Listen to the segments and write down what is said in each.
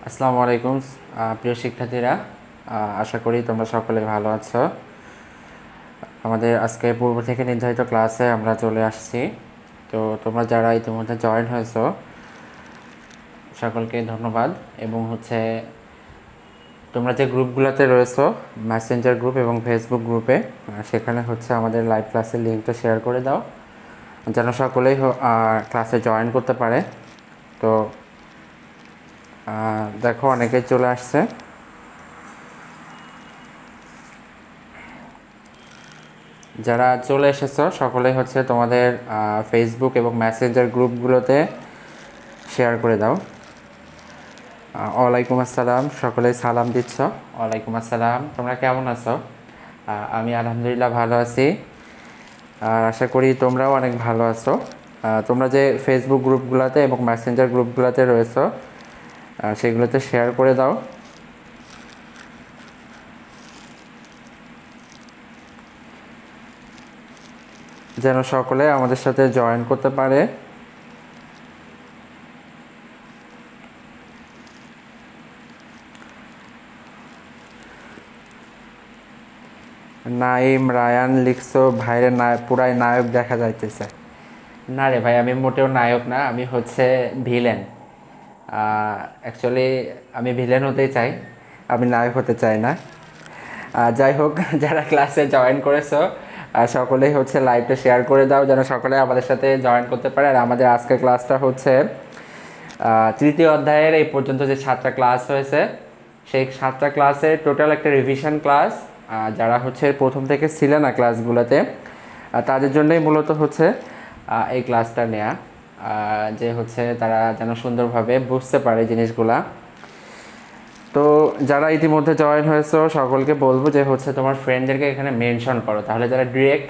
আসসালামু আলাইকুম প্রিয় শিক্ষার্থীরা, আশা করি তোমরা সকলে ভালো আছো। আমাদের আজকে পূর্ব থেকে নির্ধারিত ক্লাসে আমরা চলে আসছি। তো তোমরা যারা ইতিমধ্যে জয়েন হয়েছো সকলকে ধন্যবাদ। এবং তোমরা যে গ্রুপগুলোতে রয়েছো, মেসেঞ্জার গ্রুপ এবং ফেসবুক গ্রুপে, সেখানে আমাদের লাইভ ক্লাসের লিঙ্কটা শেয়ার করে দাও যেন সকলেই ক্লাসে জয়েন করতে পারে। তো দেখো অনেকেই চলে আসছে। যারা চলে এসেছো সকলেই তোমাদের ফেসবুক এবং মেসেঞ্জার গ্রুপগুলোতে শেয়ার করে দাও। ওয়ালাইকুম আসসালাম, সকলেই সালাম দিচ্ছ। ওয়ালাইকুম আসসালাম, তোমরা কেমন আছো? আমি আলহামদুলিল্লাহ ভালো আছি, আর আশা করি তোমরাও অনেক ভালো আছো। তোমরা যে ফেসবুক গ্রুপগুলোতে এবং মেসেঞ্জার গ্রুপগুলোতে রয়েছো সেগুলোতে শেয়ার করে দাও যেন সকলে আমাদের সাথে জয়েন করতে পারে। নাইম রায়ান লিখছো, ভাইরে পুরাই নায়ক দেখা যাইতেছে। না রে ভাই, আমি মোটেও নায়ক না, আমি ভিলেন। অ্যাকচুয়ালি আমি ভিলেন হতেই চাই, আমি নায়ক হতে চাই না। যাই হোক, যারা ক্লাসে জয়েন করেছো সকলেই লাইভটা শেয়ার করে দাও যেন সকলে আমাদের সাথে জয়েন করতে পারে। আর আমাদের আজকের ক্লাসটা তৃতীয় অধ্যায়ের এই পর্যন্ত যে 7টা ক্লাস হয়েছে সেই 7টা ক্লাসে টোটাল একটা রিভিশন ক্লাস। যারা প্রথম থেকে ছিল না ক্লাসগুলোতে তাদের জন্যই মূলত এই ক্লাসটা নেওয়া, যে তারা যেন সুন্দরভাবে বুঝতে পারে জিনিসগুলা। তো যারা ইতিমধ্যে জয়েন হয়েছো সকলকে বলবো যে তোমার ফ্রেন্ডদেরকে এখানে মেনশন করো, তাহলে যারা ডিরেক্ট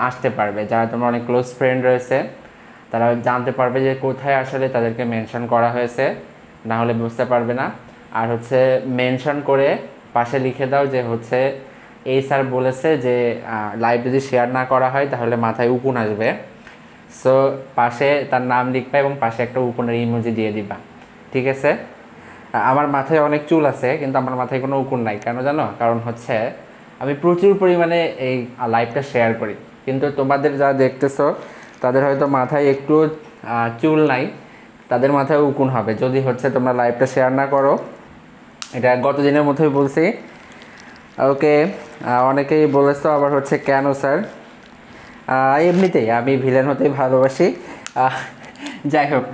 আসতে পারবে। যারা তোমার অনেক ক্লোজ ফ্রেন্ড রয়েছে তারা জানতে পারবে যে কোথায় আসলে তাদেরকে মেনশন করা হয়েছে, না হলে বুঝতে পারবে না। আর মেনশন করে পাশে লিখে দাও যে এই স্যার বলেছে যে লাইভ যদি শেয়ার না করা হয় তাহলে মাথায় উকুন আসবে। সো পাশে তার নাম লিখবা এবং পাশে একটা উকুনের ইমোজি দিয়ে দিবা, ঠিক আছে? আমার মাথায় অনেক চুল আছে কিন্তু আমার মাথায় কোনো উকুন নাই, কেন জানো? কারণ আমি প্রচুর পরিমাণে এই লাইভটা শেয়ার করি, কিন্তু তোমাদের যারা দেখতেছো তাদের হয়তো মাথায় একটু চুল নাই, তাদের মাথায় উকুন হবে যদি তোমরা লাইভটা শেয়ার না করো। এটা গত দিনের মধ্যেই বলছি। ওকে, অনেকেই বলেছো আবার কেন স্যার? এমনিতেই আমি ভিলেন হতেই ভালোবাসি। যাই হোক,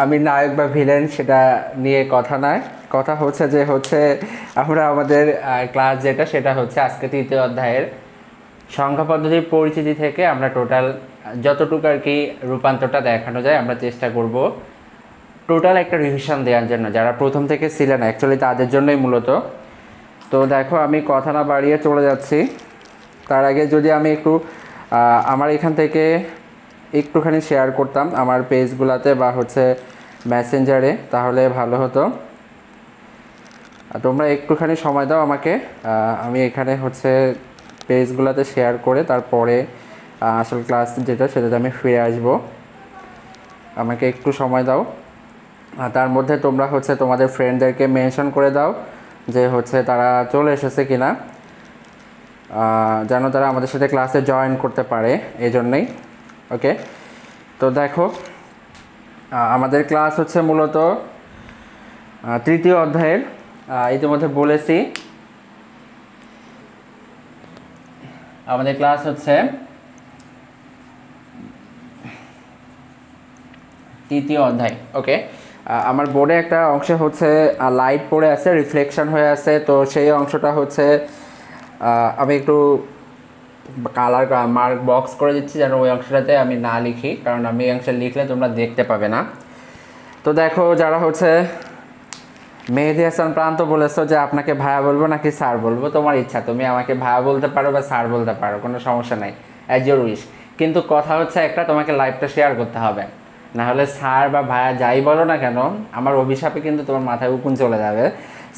আমি নায়ক বা ভিলেন সেটা নিয়ে কথা নয়, কথা যে আমরা আমাদের ক্লাস যেটা সেটা আজকে তৃতীয় অধ্যায়ের সংখ্যা পদ্ধতির পরিচিতি থেকে আমরা টোটাল যতটুকু আর কি রূপান্তরটা দেখানো যায় আমরা চেষ্টা করব টোটাল একটা রিভিশন দেওয়ার জন্য যারা প্রথম থেকে ছিলেন অ্যাকচুয়ালি তাদের জন্যই মূলত। তো দেখো, আমি কথা না বাড়িয়ে চলে যাচ্ছি। তার আগে যদি আমি একটু আমার এখান থেকে একটুখানি শেয়ার করতাম আমার পেজগুলোতে বা মেসেঞ্জারে, তাহলে ভালো হতো। তোমরা একটুখানি সময় দাও আমাকে, আমি এখানে পেজগুলোতে শেয়ার করে তারপরে আসল ক্লাস যেটা সেটাতে আমি ফিরে আসব। আমাকে একটু সময় দাও। তার মধ্যে তোমরা তোমাদের ফ্রেন্ডদেরকে মেনশন করে দাও যে তারা চলে এসেছে কিনা, যেন তারা আমাদের সাথে ক্লাসে জয়েন করতে পারে, এই জন্যেই। ওকে, তো দেখো আমাদের ক্লাস মূলত তৃতীয় অধ্যায়ের, ইতিমধ্যে বলেছি আমাদের ক্লাস তৃতীয় অধ্যায়। ওকে, আমার বোর্ডে একটা অংশে লাইট পড়ে আছে, রিফ্লেকশন হয়ে আছে, তো সেই অংশটা আমি একটু কালার মার্ক বক্স করে দিচ্ছি যেন ওই অংশটাতে আমি না লিখি, কারণ আমি এই অংশে লিখলে তোমরা দেখতে পাবে না। তো দেখো, যারা মেহেদি হাসান প্রান্ত বলেছো যে আপনাকে ভাইয়া বলবো নাকি স্যার বলবো, তোমার ইচ্ছা, তুমি আমাকে ভাইয়া বলতে পারো বা স্যার বলতে পারো, কোনো সমস্যা নাই, অ্যাজ ইউর উইশ। কিন্তু কথা একটা, তোমাকে লাইভটা শেয়ার করতে হবে, না হলে স্যার বা ভাইয়া যাই বলো না কেন আমার অভিশাপে কিন্তু তোমার মাথায় উকুন চলে যাবে।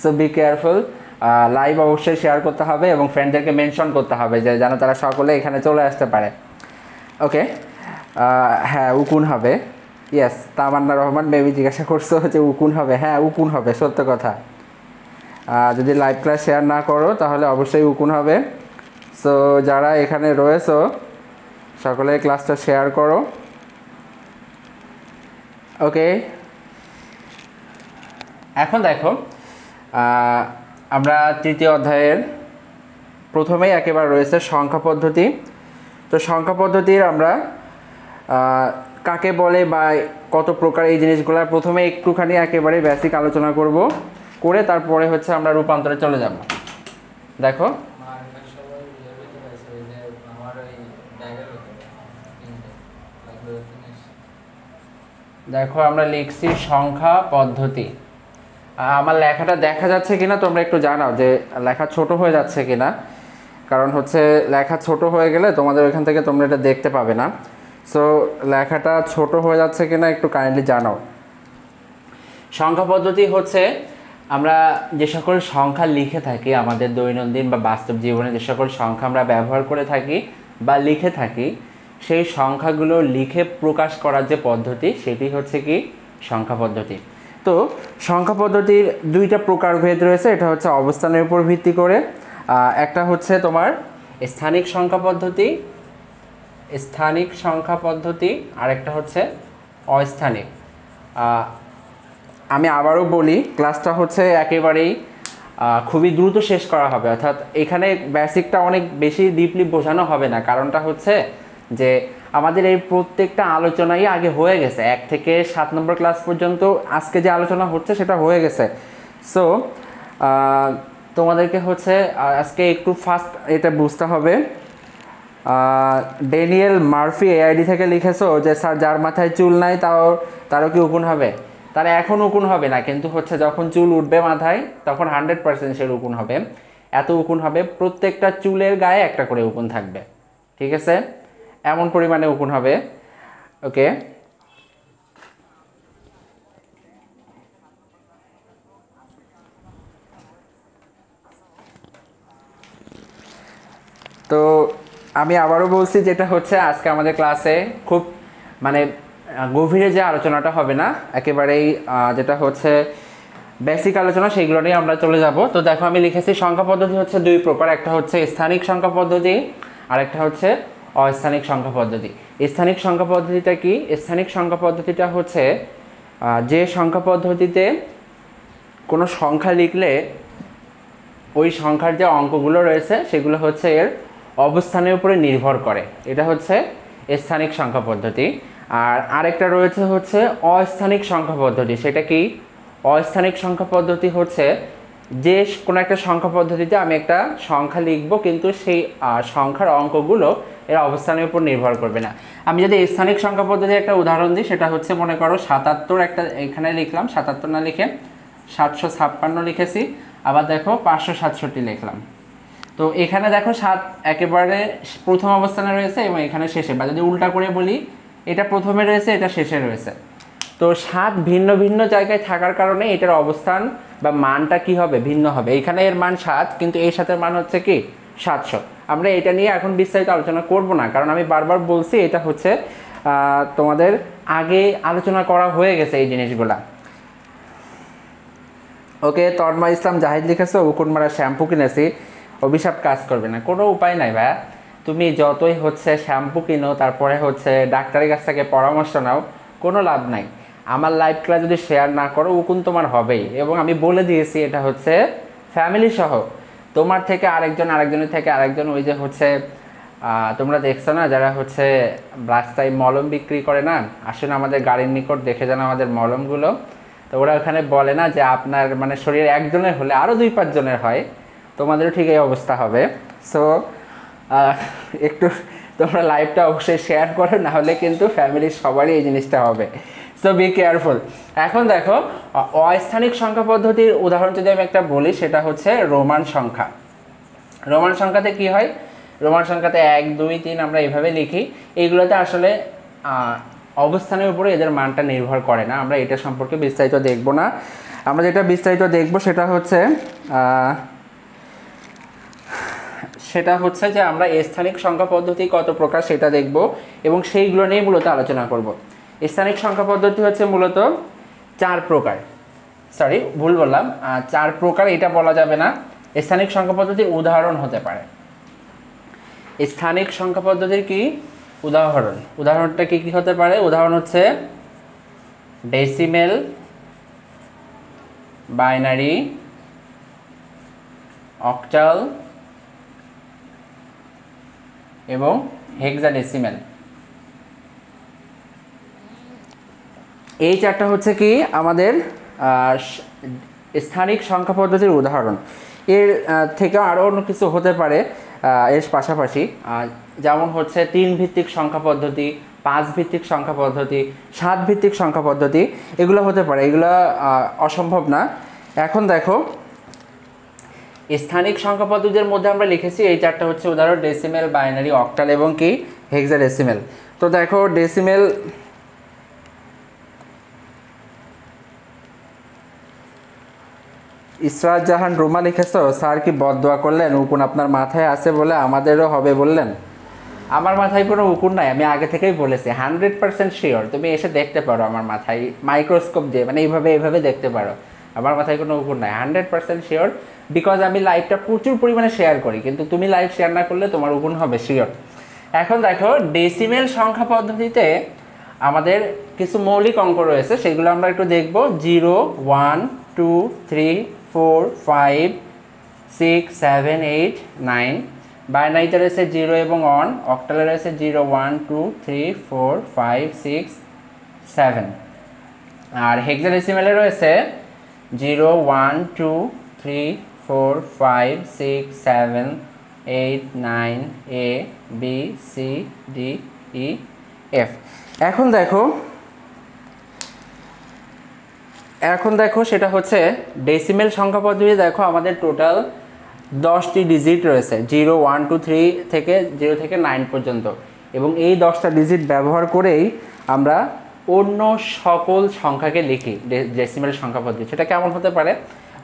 So be careful. লাইভ অবশ্যই শেয়ার করতে হবে এবং ফ্রেন্ডদেরকে মেনশন করতে হবে যে যেন তারা সকলে এখানে চলে আসতে পারে। ওকে, হ্যাঁ উকুন হবে, ইয়েস, তামান্না রহমান মেবি জিজ্ঞাসা করছো যে উকুন হবে। হ্যাঁ, উকুন হবে, সত্য কথা। যদি লাইভ ক্লাস শেয়ার না করো তাহলে অবশ্যই উকুন হবে। সো যারা এখানে রয়েছো সকলে ক্লাসটা শেয়ার করো। ওকে, এখন দেখো আমরা তৃতীয় অধ্যায়ের প্রথমেই একেবারে রয়েছে সংখ্যা পদ্ধতি। তো সংখ্যা পদ্ধতির আমরা কাকে বলে বা কত প্রকার এই জিনিসগুলো প্রথমে একটুখানি একেবারে বেসিক আলোচনা করব, করে তারপরে হচ্ছে আমরা রূপান্তরে চলে যাব। দেখো দেখো আমরা লিখছি সংখ্যা পদ্ধতি। আমার লেখাটা দেখা যাচ্ছে কিনা তোমরা একটু জানাও যে লেখা ছোট হয়ে যাচ্ছে কিনা, কারণ হচ্ছে লেখা ছোট হয়ে গেলে তোমাদের ওইখান থেকে তোমরা এটা দেখতে পাবে না। সো লেখাটা ছোট হয়ে যাচ্ছে কিনা একটু কাইন্ডলি জানাও। সংখ্যা পদ্ধতি হচ্ছে আমরা যে সকল সংখ্যা লিখে থাকি আমাদের দৈনন্দিন বা বাস্তব জীবনে, যে সকল সংখ্যা আমরা ব্যবহার করে থাকি বা লিখে থাকি, সেই সংখ্যাগুলো লিখে প্রকাশ করার যে পদ্ধতি সেটি হচ্ছে কি সংখ্যা পদ্ধতি। তো সংখ্যা পদ্ধতির দুইটা প্রকারভেদ রয়েছে। এটা হচ্ছে অবস্থানের উপর ভিত্তি করে, একটা হচ্ছে তোমার স্থানিক সংখ্যা পদ্ধতি, স্থানিক সংখ্যা পদ্ধতি, আর একটা হচ্ছে অস্থানিক। আমি আবারও বলি, ক্লাসটা হচ্ছে একেবারেই খুবই দ্রুত শেষ করা হবে, অর্থাৎ এখানে বেসিকটা অনেক বেশি ডিপলি বোঝানো হবে না। কারণটা হচ্ছে যে আমাদের এই প্রত্যেকটা আলোচনাই আগে হয়ে গেছে, 1 থেকে 7 নম্বর ক্লাস পর্যন্ত আজকে যে আলোচনা হচ্ছে সেটা হয়ে গেছে। সো তোমাদেরকে হচ্ছে আজকে একটু ফাস্ট এটা বুঝতে হবে। ড্যানিয়েল মার্ফি এআইডি থেকে লিখেছো যে স্যার যার মাথায় চুল নাই তারও কি উকুন হবে? তার এখন উকুন হবে না, কিন্তু হচ্ছে যখন চুল উঠবে মাথায় তখন 100% সে উকুন হবে। এত উকুন হবে, প্রত্যেকটা চুলের গায়ে একটা করে উকুন থাকবে, ঠিক আছে? এমন পরিমাণে উকুন হবে। ওকে, তো আমি আবারও বলছি, যেটা হচ্ছে আজকে আমাদের ক্লাসে খুব মানে গভীরে যে আলোচনাটা হবে না, একেবারেই যেটা হচ্ছে বেসিক আলোচনা সেইগুলো নিয়ে আমরা চলে যাব। তো দেখো আমি লিখেছি সংখ্যা পদ্ধতি হচ্ছে দুই প্রকার, একটা হচ্ছে স্থানিক সংখ্যা পদ্ধতি আর একটা হচ্ছে অস্থানিক সংখ্যা পদ্ধতি। স্থানিক সংখ্যা পদ্ধতিটা কি? স্থানিক সংখ্যা পদ্ধতিটা হচ্ছে যে সংখ্যা পদ্ধতিতে কোনো সংখ্যা লিখলে ওই সংখ্যার যে অঙ্কগুলো রয়েছে সেগুলো হচ্ছে এর অবস্থানের উপরে নির্ভর করে, এটা হচ্ছে স্থানিক সংখ্যা পদ্ধতি। আর আরেকটা রয়েছে হচ্ছে অস্থানিক সংখ্যা পদ্ধতি। সেটা কি? অস্থানিক সংখ্যা পদ্ধতি হচ্ছে যে কোনো একটা সংখ্যা পদ্ধতিতে আমি একটা সংখ্যা লিখব, কিন্তু সেই সংখ্যার অঙ্কগুলো এর অবস্থানের উপর নির্ভর করবে না। আমি যদি স্থানিক সংখ্যা পদ্ধতির একটা উদাহরণ দিই, সেটা হচ্ছে মনে করো 77, একটা এখানে লিখলাম 77 না লিখে 756 লিখেছি, আবার দেখো 567 লিখলাম। তো এখানে দেখো 7 একেবারে প্রথম অবস্থানে রয়েছে এবং এখানে শেষে, বা যদি উল্টা করে বলি এটা প্রথমে রয়েছে এটা শেষে রয়েছে। তো 7 ভিন্ন ভিন্ন জায়গায় থাকার কারণে এটার অবস্থান বা মানটা কি হবে? ভিন্ন হবে। এখানে এর মান 7, কিন্তু এর সাথে মান হচ্ছে কি 700। আমরা এটা নিয়ে এখন বিস্তারিত আলোচনা করব না, কারণ আমি বারবার বলছি এটা হচ্ছে তোমাদের আগে আলোচনা করা হয়ে গেছে এই জিনিসগুলা। ওকে, তন্ময় ইসলাম জাহিদ লিখেছে উকুন মারা শ্যাম্পু কিনেছি, অভিশাপ কাজ করবে না। কোনো উপায় নাই ভাইয়া, তুমি যতই হচ্ছে শ্যাম্পু কিনো, তারপরে হচ্ছে ডাক্তারের কাছ থেকে পরামর্শ নাও, কোনো লাভ নাই। আমার লাইভ ক্লাস যদি শেয়ার না করো উকুন তোমার হবেই। এবং আমি বলে দিয়েছি এটা হচ্ছে ফ্যামিলি সহ, তোমার থেকে আরেকজনের থেকে আরেকজন, ওই যে হচ্ছে তোমরা দেখছো না যারা হচ্ছে রাস্তায় মলম বিক্রি করে না, আসুন আমাদের গাড়ির নিকট দেখে যান আমাদের মলমগুলো। তো ওরা ওখানে বলে না যে আপনার মানে শরীরে একজনের হলে আরও 2-5 জনের হয়, তোমাদেরও ঠিক এই অবস্থা হবে। সো একটু তোমরা লাইভটা অবশ্যই শেয়ার করো, না হলে কিন্তু ফ্যামিলির সবারই এই জিনিসটা হবে। So be careful. এখন দেখো অস্থানিক সংখ্যা পদ্ধতির উদাহরণ যদি আমি একটা বলি, সেটা হচ্ছে রোমান সংখ্যা। রোমান সংখ্যাতে কি হয়? রোমান সংখ্যাতে 1, 2, 3 আমরা এইভাবে লিখি। এইগুলোতে আসলে অবস্থানের উপরে এদের মানটা নির্ভর করে না। আমরা এটা সম্পর্কে বিস্তারিত দেখব না। আমরা যেটা বিস্তারিত দেখব সেটা হচ্ছে যে আমরা স্থানিক সংখ্যা পদ্ধতি কত প্রকার সেটা দেখব এবং সেইগুলো নিয়ে মূলত আলোচনা করব। স্থানিক সংখ্যা পদ্ধতি হচ্ছে মূলত 4 প্রকার, সরি ভুল বললাম, 4 প্রকার এটা বলা যাবে না। স্থানিক সংখ্যা পদ্ধতির উদাহরণ হতে পারে। স্থানিক সংখ্যা পদ্ধতির কি উদাহরণটা কি কি হতে পারে? উদাহরণ হচ্ছে ডেসিমেল, বাইনারি, অক্টাল এবং হেক্সাডেসিমেল। এই 4টা হচ্ছে কি আমাদের স্থানিক সংখ্যা পদ্ধতির উদাহরণ। এর থেকে আরও অন্য কিছু হতে পারে এর পাশাপাশি, যেমন হচ্ছে 3 ভিত্তিক সংখ্যা পদ্ধতি, 5 ভিত্তিক সংখ্যা পদ্ধতি, 7 ভিত্তিক সংখ্যা পদ্ধতি, এগুলো হতে পারে। এগুলো অসম্ভব না। এখন দেখো স্থানিক সংখ্যা পদ্ধতির মধ্যে আমরা লিখেছি এই 4টা হচ্ছে উদাহরণ: ডেসিমেল, বাইনারি, অক্টাল এবং কি হেক্সাডেসিমেল। তো দেখো ডেসিমেল, ইসরাত জাহান রুমা লিখেছো, স্যার কি বদদোয়া করলেন? উকুন আপনার মাথায় আছে বলে আমাদেরও হবে বললেন? আমার মাথায় কোনো উকুন নাই, আমি আগে থেকেই বলেছি 100% শিওর। তুমি এসে দেখতে পারো আমার মাথায় মাইক্রোস্কোপ দিয়ে, মানে এইভাবে দেখতে পারো। আমার মাথায় কোনো উকুন নাই, 100% শিওর, বিকজ আমি লাইভটা প্রচুর পরিমাণে শেয়ার করি। কিন্তু তুমি লাইভ শেয়ার না করলে তোমার উকুন হবে শিওর। এখন দেখো ডেসিমেল সংখ্যা পদ্ধতিতে আমাদের কিছু মৌলিক অঙ্ক রয়েছে, সেগুলো আমরা একটু দেখব। 0, 1, 2, 3, 4, 5, 6, 7, 8, 9। বাইনারিতে রয়েছে 0 এবং 1, অক্টালে রয়েছে 0, 1, 2, 3, 4, 5, 6, 7। আর হেক্সাডেসিমেলে রয়েছে 0, 1, 2, 3, 4, 5, 6, 7, 8, 9, A, B, C, D, E, F। এখন দেখো সেটা হচ্ছে ডেসিমেল সংখ্যা পদ্ধতি। দেখো আমাদের টোটাল 10টি ডিজিট রয়েছে, 0, 1, 2, 3 থেকে 0 থেকে 9 পর্যন্ত। এবং এই 10টা ডিজিট ব্যবহার করেই আমরা অন্য সকল সংখ্যাকে লিখি ডেসিমেল সংখ্যা পদ্ধতি। সেটা কেমন হতে পারে?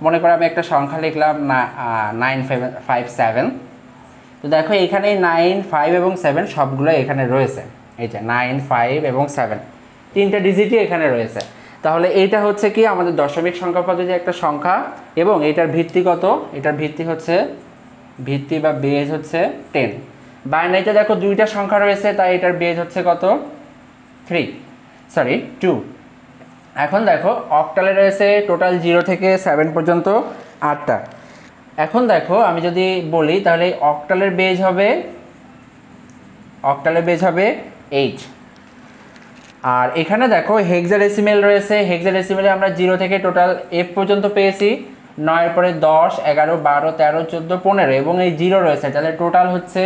মনে করো আমি একটা সংখ্যা লিখলাম 957। তো দেখো এখানে 9, 5 এবং 7 সবগুলো এখানে রয়েছে। এই যে 9, 5 এবং 7 তিনটা ডিজিটই এখানে রয়েছে। তাহলে এইটা হচ্ছে কি আমাদের দশমিক সংখ্যা পদ্ধতির একটা সংখ্যা। এবং এটার ভিত্তি কত? এটার ভিত্তি বা বেজ হচ্ছে 10। বাইনারিতে দেখো 2টা সংখ্যা রয়েছে, তাই এটার বেজ হচ্ছে কত? 2। এখন দেখো অক্টালে রয়েছে টোটাল 0 থেকে 7 পর্যন্ত 8টা। এখন দেখো আমি যদি বলি তাহলে অক্টালের বেজ হবে 8। আর এখানে দেখো হেক্সাডেসিমেল রয়েছে। হেক্সাডেসিমেলে আমরা 0 থেকে টোটাল F পর্যন্ত পেয়েছি, 9 পরে 10, 11, 12, 13, 14, 15 এবং এই 0 রয়েছে। তাহলে টোটাল হচ্ছে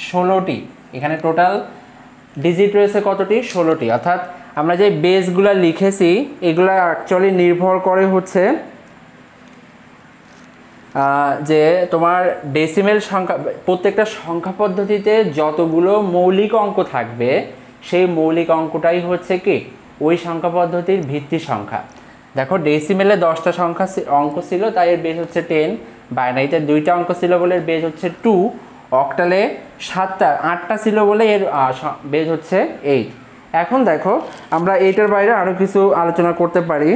16টি। এখানে টোটাল ডিজিট রয়েছে কতটি? 16টি। অর্থাৎ আমরা যে বেসগুলো লিখেছি এগুলো অ্যাকচুয়ালি নির্ভর করে হচ্ছে যে তোমার ডেসিমেল সংখ্যা, প্রত্যেকটা সংখ্যা পদ্ধতিতে যতগুলো মৌলিক অঙ্ক থাকবে সেই মৌলিক অঙ্কটাই হচ্ছে কি ওই সংখ্যা পদ্ধতির ভিত্তি সংখ্যা। দেখো ডেসিমেলে 10টা অঙ্ক ছিল, তাই এর বেজ হচ্ছে 10। বাইনারিতে 2টা অঙ্ক ছিল বলে এর বেজ হচ্ছে 2। অক্টালে 8টা ছিল বলে এর বেজ হচ্ছে 8। এখন দেখো আমরা এইটার বাইরে আরও কিছু আলোচনা করতে পারি।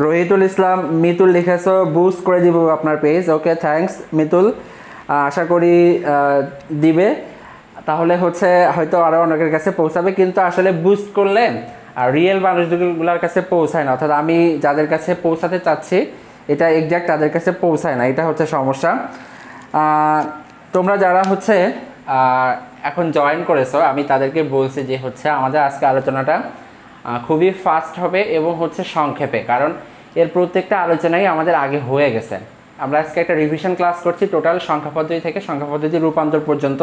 রহিতুল ইসলাম মিতুল লিখেছো, বুস্ট করে দিব আপনার পেজ। ওকে, থ্যাঙ্কস মিতুল, আশা করি দিবে। তাহলে হচ্ছে হয়তো আরও অনেকের কাছে পৌঁছাবে, কিন্তু আসলে বুস্ট করলে রিয়েল মানুষগুলোর কাছে পৌঁছায় না। অর্থাৎ আমি যাদের কাছে পৌঁছাতে চাচ্ছি এটা এক্স্যাক্ট তাদের কাছে পৌঁছায় না, এটা হচ্ছে সমস্যা। তোমরা যারা হচ্ছে এখন জয়েন করেছো আমি তাদেরকে বলছি যে হচ্ছে আমাদের আজকে আলোচনাটা খুবই ফাস্ট হবে এবং হচ্ছে সংক্ষেপে, কারণ এর প্রত্যেকটা আলোচনাই আমাদের আগে হয়ে গেছে। আমরা আজকে একটা রিভিশন ক্লাস করছি টোটাল সংখ্যা পদ্ধতি থেকে সংখ্যা পদ্ধতির রূপান্তর পর্যন্ত,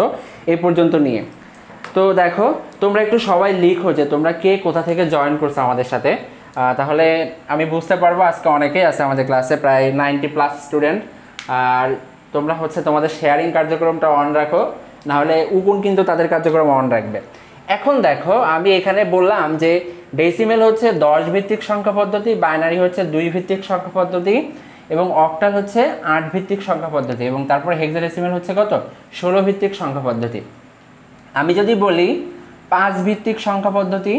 এই পর্যন্ত নিয়ে। তো দেখো তোমরা একটু সবাই লিখো যে তোমরা কে কোথা থেকে জয়েন করছো আমাদের সাথে, তাহলে আমি বুঝতে পারবো আজকে অনেকেই আছে আমাদের ক্লাসে, প্রায় 90+ স্টুডেন্ট। আর তোমরা হচ্ছে তোমাদের শেয়ারিং কার্যক্রমটা অন রাখো, নাহলে উকুন কিন্তু তাদের কার্যক্রম অন রাখবে। এখন দেখো আমি এখানে বললাম যে ডেসিমেল হচ্ছে 10 ভিত্তিক সংখ্যা পদ্ধতি, বাইনারি হচ্ছে 2 ভিত্তিক সংখ্যা পদ্ধতি এবং অক্টাল হচ্ছে 8 ভিত্তিক সংখ্যা পদ্ধতি এবং তারপরে হেক্সাডেসিমেল হচ্ছে কত? 16 ভিত্তিক সংখ্যা পদ্ধতি। আমি যদি বলি 5 ভিত্তিক সংখ্যা পদ্ধতি,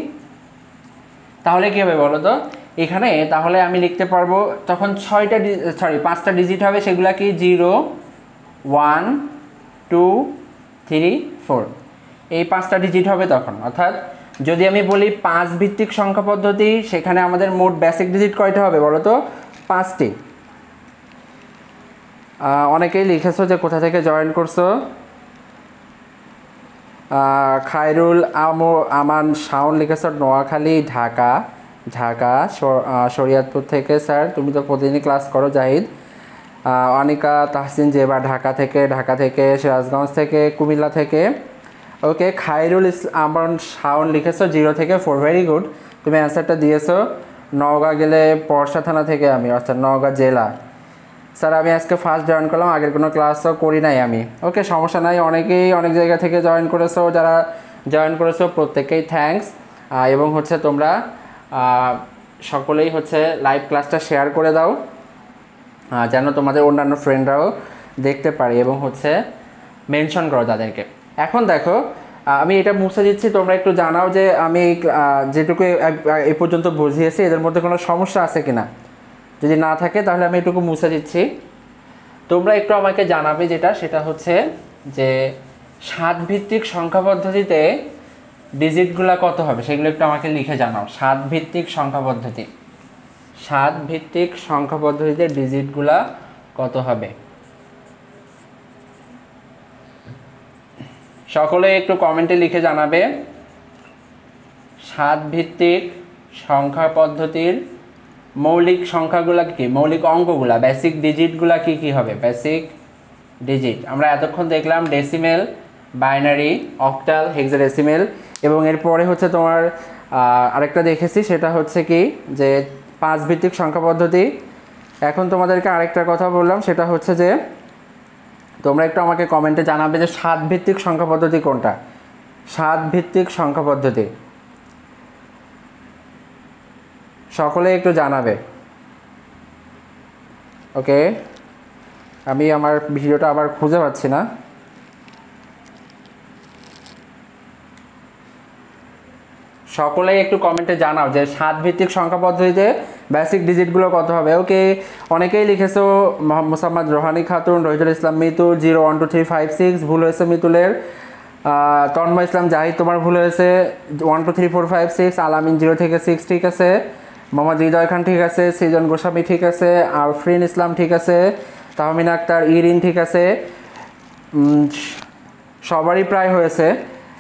তাহলে কী হবে বলো তো? এখানে তাহলে আমি লিখতে পারবো তখন 5টা ডিজিট হবে, সেগুলা কি 0 1 2 3 4, এই 5টা ডিজিট হবে তখন। অর্থাৎ যদি আমি বলি 5 ভিত্তিক সংখ্যা পদ্ধতি, সেখানে আমাদের মোট বেসিক ডিজিট কয়টা হবে বলো তো? 5টি। অনেকেই লিখেছো যে কোথা থেকে জয়েন করছো। খায়রুল আমান শাওন লিখেছো নোয়াখালী, ঢাকা। শরিয়তপুর থেকে। স্যার তুমি তো প্রতিদিনই ক্লাস করো। জাহিদ। অনিকা তাহসিন জেবা ঢাকা থেকে, সিরাজগঞ্জ থেকে, কুমিল্লা থেকে। ওকে, খায়রুল আমান শাওন লিখেছো 0 থেকে 4, ভেরি গুড, তুমি অ্যান্সারটা দিয়েছো। নওগাঁ গেলে পরশা থানা থেকে আমি, অর্থাৎ নওগাঁ জেলা। স্যার আমি আজকে ফার্স্ট জয়েন করলাম, আগের কোনো ক্লাসও করি নাই আমি। ওকে, সমস্যা নাই, অনেকেই অনেক জায়গা থেকে জয়েন করেছো। যারা জয়েন করেছো প্রত্যেকেই থ্যাঙ্কস। এবং হচ্ছে তোমরা সকলেই হচ্ছে লাইভ ক্লাসটা শেয়ার করে দাও, যেন তোমাদের অন্যান্য ফ্রেন্ডরাও দেখতে পারে, এবং হচ্ছে মেনশন করো তাদেরকে। এখন দেখো, আমি এটা মুছে দিচ্ছি, তোমরা একটু জানাও যে আমি যেটুকু এ পর্যন্ত বুঝিয়েছি এদের মধ্যে কোনো সমস্যা আছে কিনা। যদি না থাকে তাহলে আমি এটুকু মুছে দিচ্ছি। তোমরা একটু আমাকে জানাবে সেটা হচ্ছে যে 7 ভিত্তিক সংখ্যা পদ্ধতিতে ডিজিটগুলো কত হবে, সেগুলো একটু আমাকে লিখে জানাও। 7 ভিত্তিক সংখ্যা পদ্ধতি, 7 ভিত্তিক সংখ্যা পদ্ধতিতে ডিজিটগুলা কত হবে? সকলে একটু কমেন্টে লিখে জানাবে 7 ভিত্তিক সংখ্যা পদ্ধতির মৌলিক সংখ্যাগুলা কি, মৌলিক অঙ্কগুলা, বেসিক ডিজিটগুলা কি কি হবে? বেসিক ডিজিট আমরা এতক্ষণ দেখলাম ডেসিমেল, বাইনারি, অক্টাল, হেক্সাডেসিমেল, এবং এরপরে হচ্ছে তোমার আরেকটা দেখেছি, সেটা হচ্ছে কি যে 5 ভিত্তিক সংখ্যা পদ্ধতি। এখন তোমাদেরকে আরেকটা কথা বললাম, সেটা হচ্ছে যে তোমরা একটু আমাকে কমেন্টে জানাবে যে 7 ভিত্তিক সংখ্যা পদ্ধতি কোনটা। 7 ভিত্তিক সংখ্যা পদ্ধতি সকলে একটু জানাবে। ওকে, আমি আমার ভিডিওটা আবার খুঁজে পাচ্ছি না। সকলেই একটু কমেন্টে জানাও যে 7 ভিত্তিক সংখ্যা পদ্ধতিতে বেসিক ডিজিটগুলো কত হবে। ওকে, অনেকেই লিখেছো, মোসাম্মদ রোহানি খাতুন, রহিদুল ইসলাম মিতুল 0 1 2 3 5 6, ভুল হয়েছে মিতুলের। তন্ময় ইসলাম জাহিদ তোমার ভুল হয়েছে, 1 2 3 4 5 6। আলামিন 0 থেকে 6 ঠিক আছে। মোহাম্মদ হৃদয় খান ঠিক আছে। সৃজন গোস্বামী ঠিক আছে। আরফরিন ইসলাম ঠিক আছে। তাহমিনা আক্তার, ইরিন ঠিক আছে। সবারই প্রায় হয়েছে।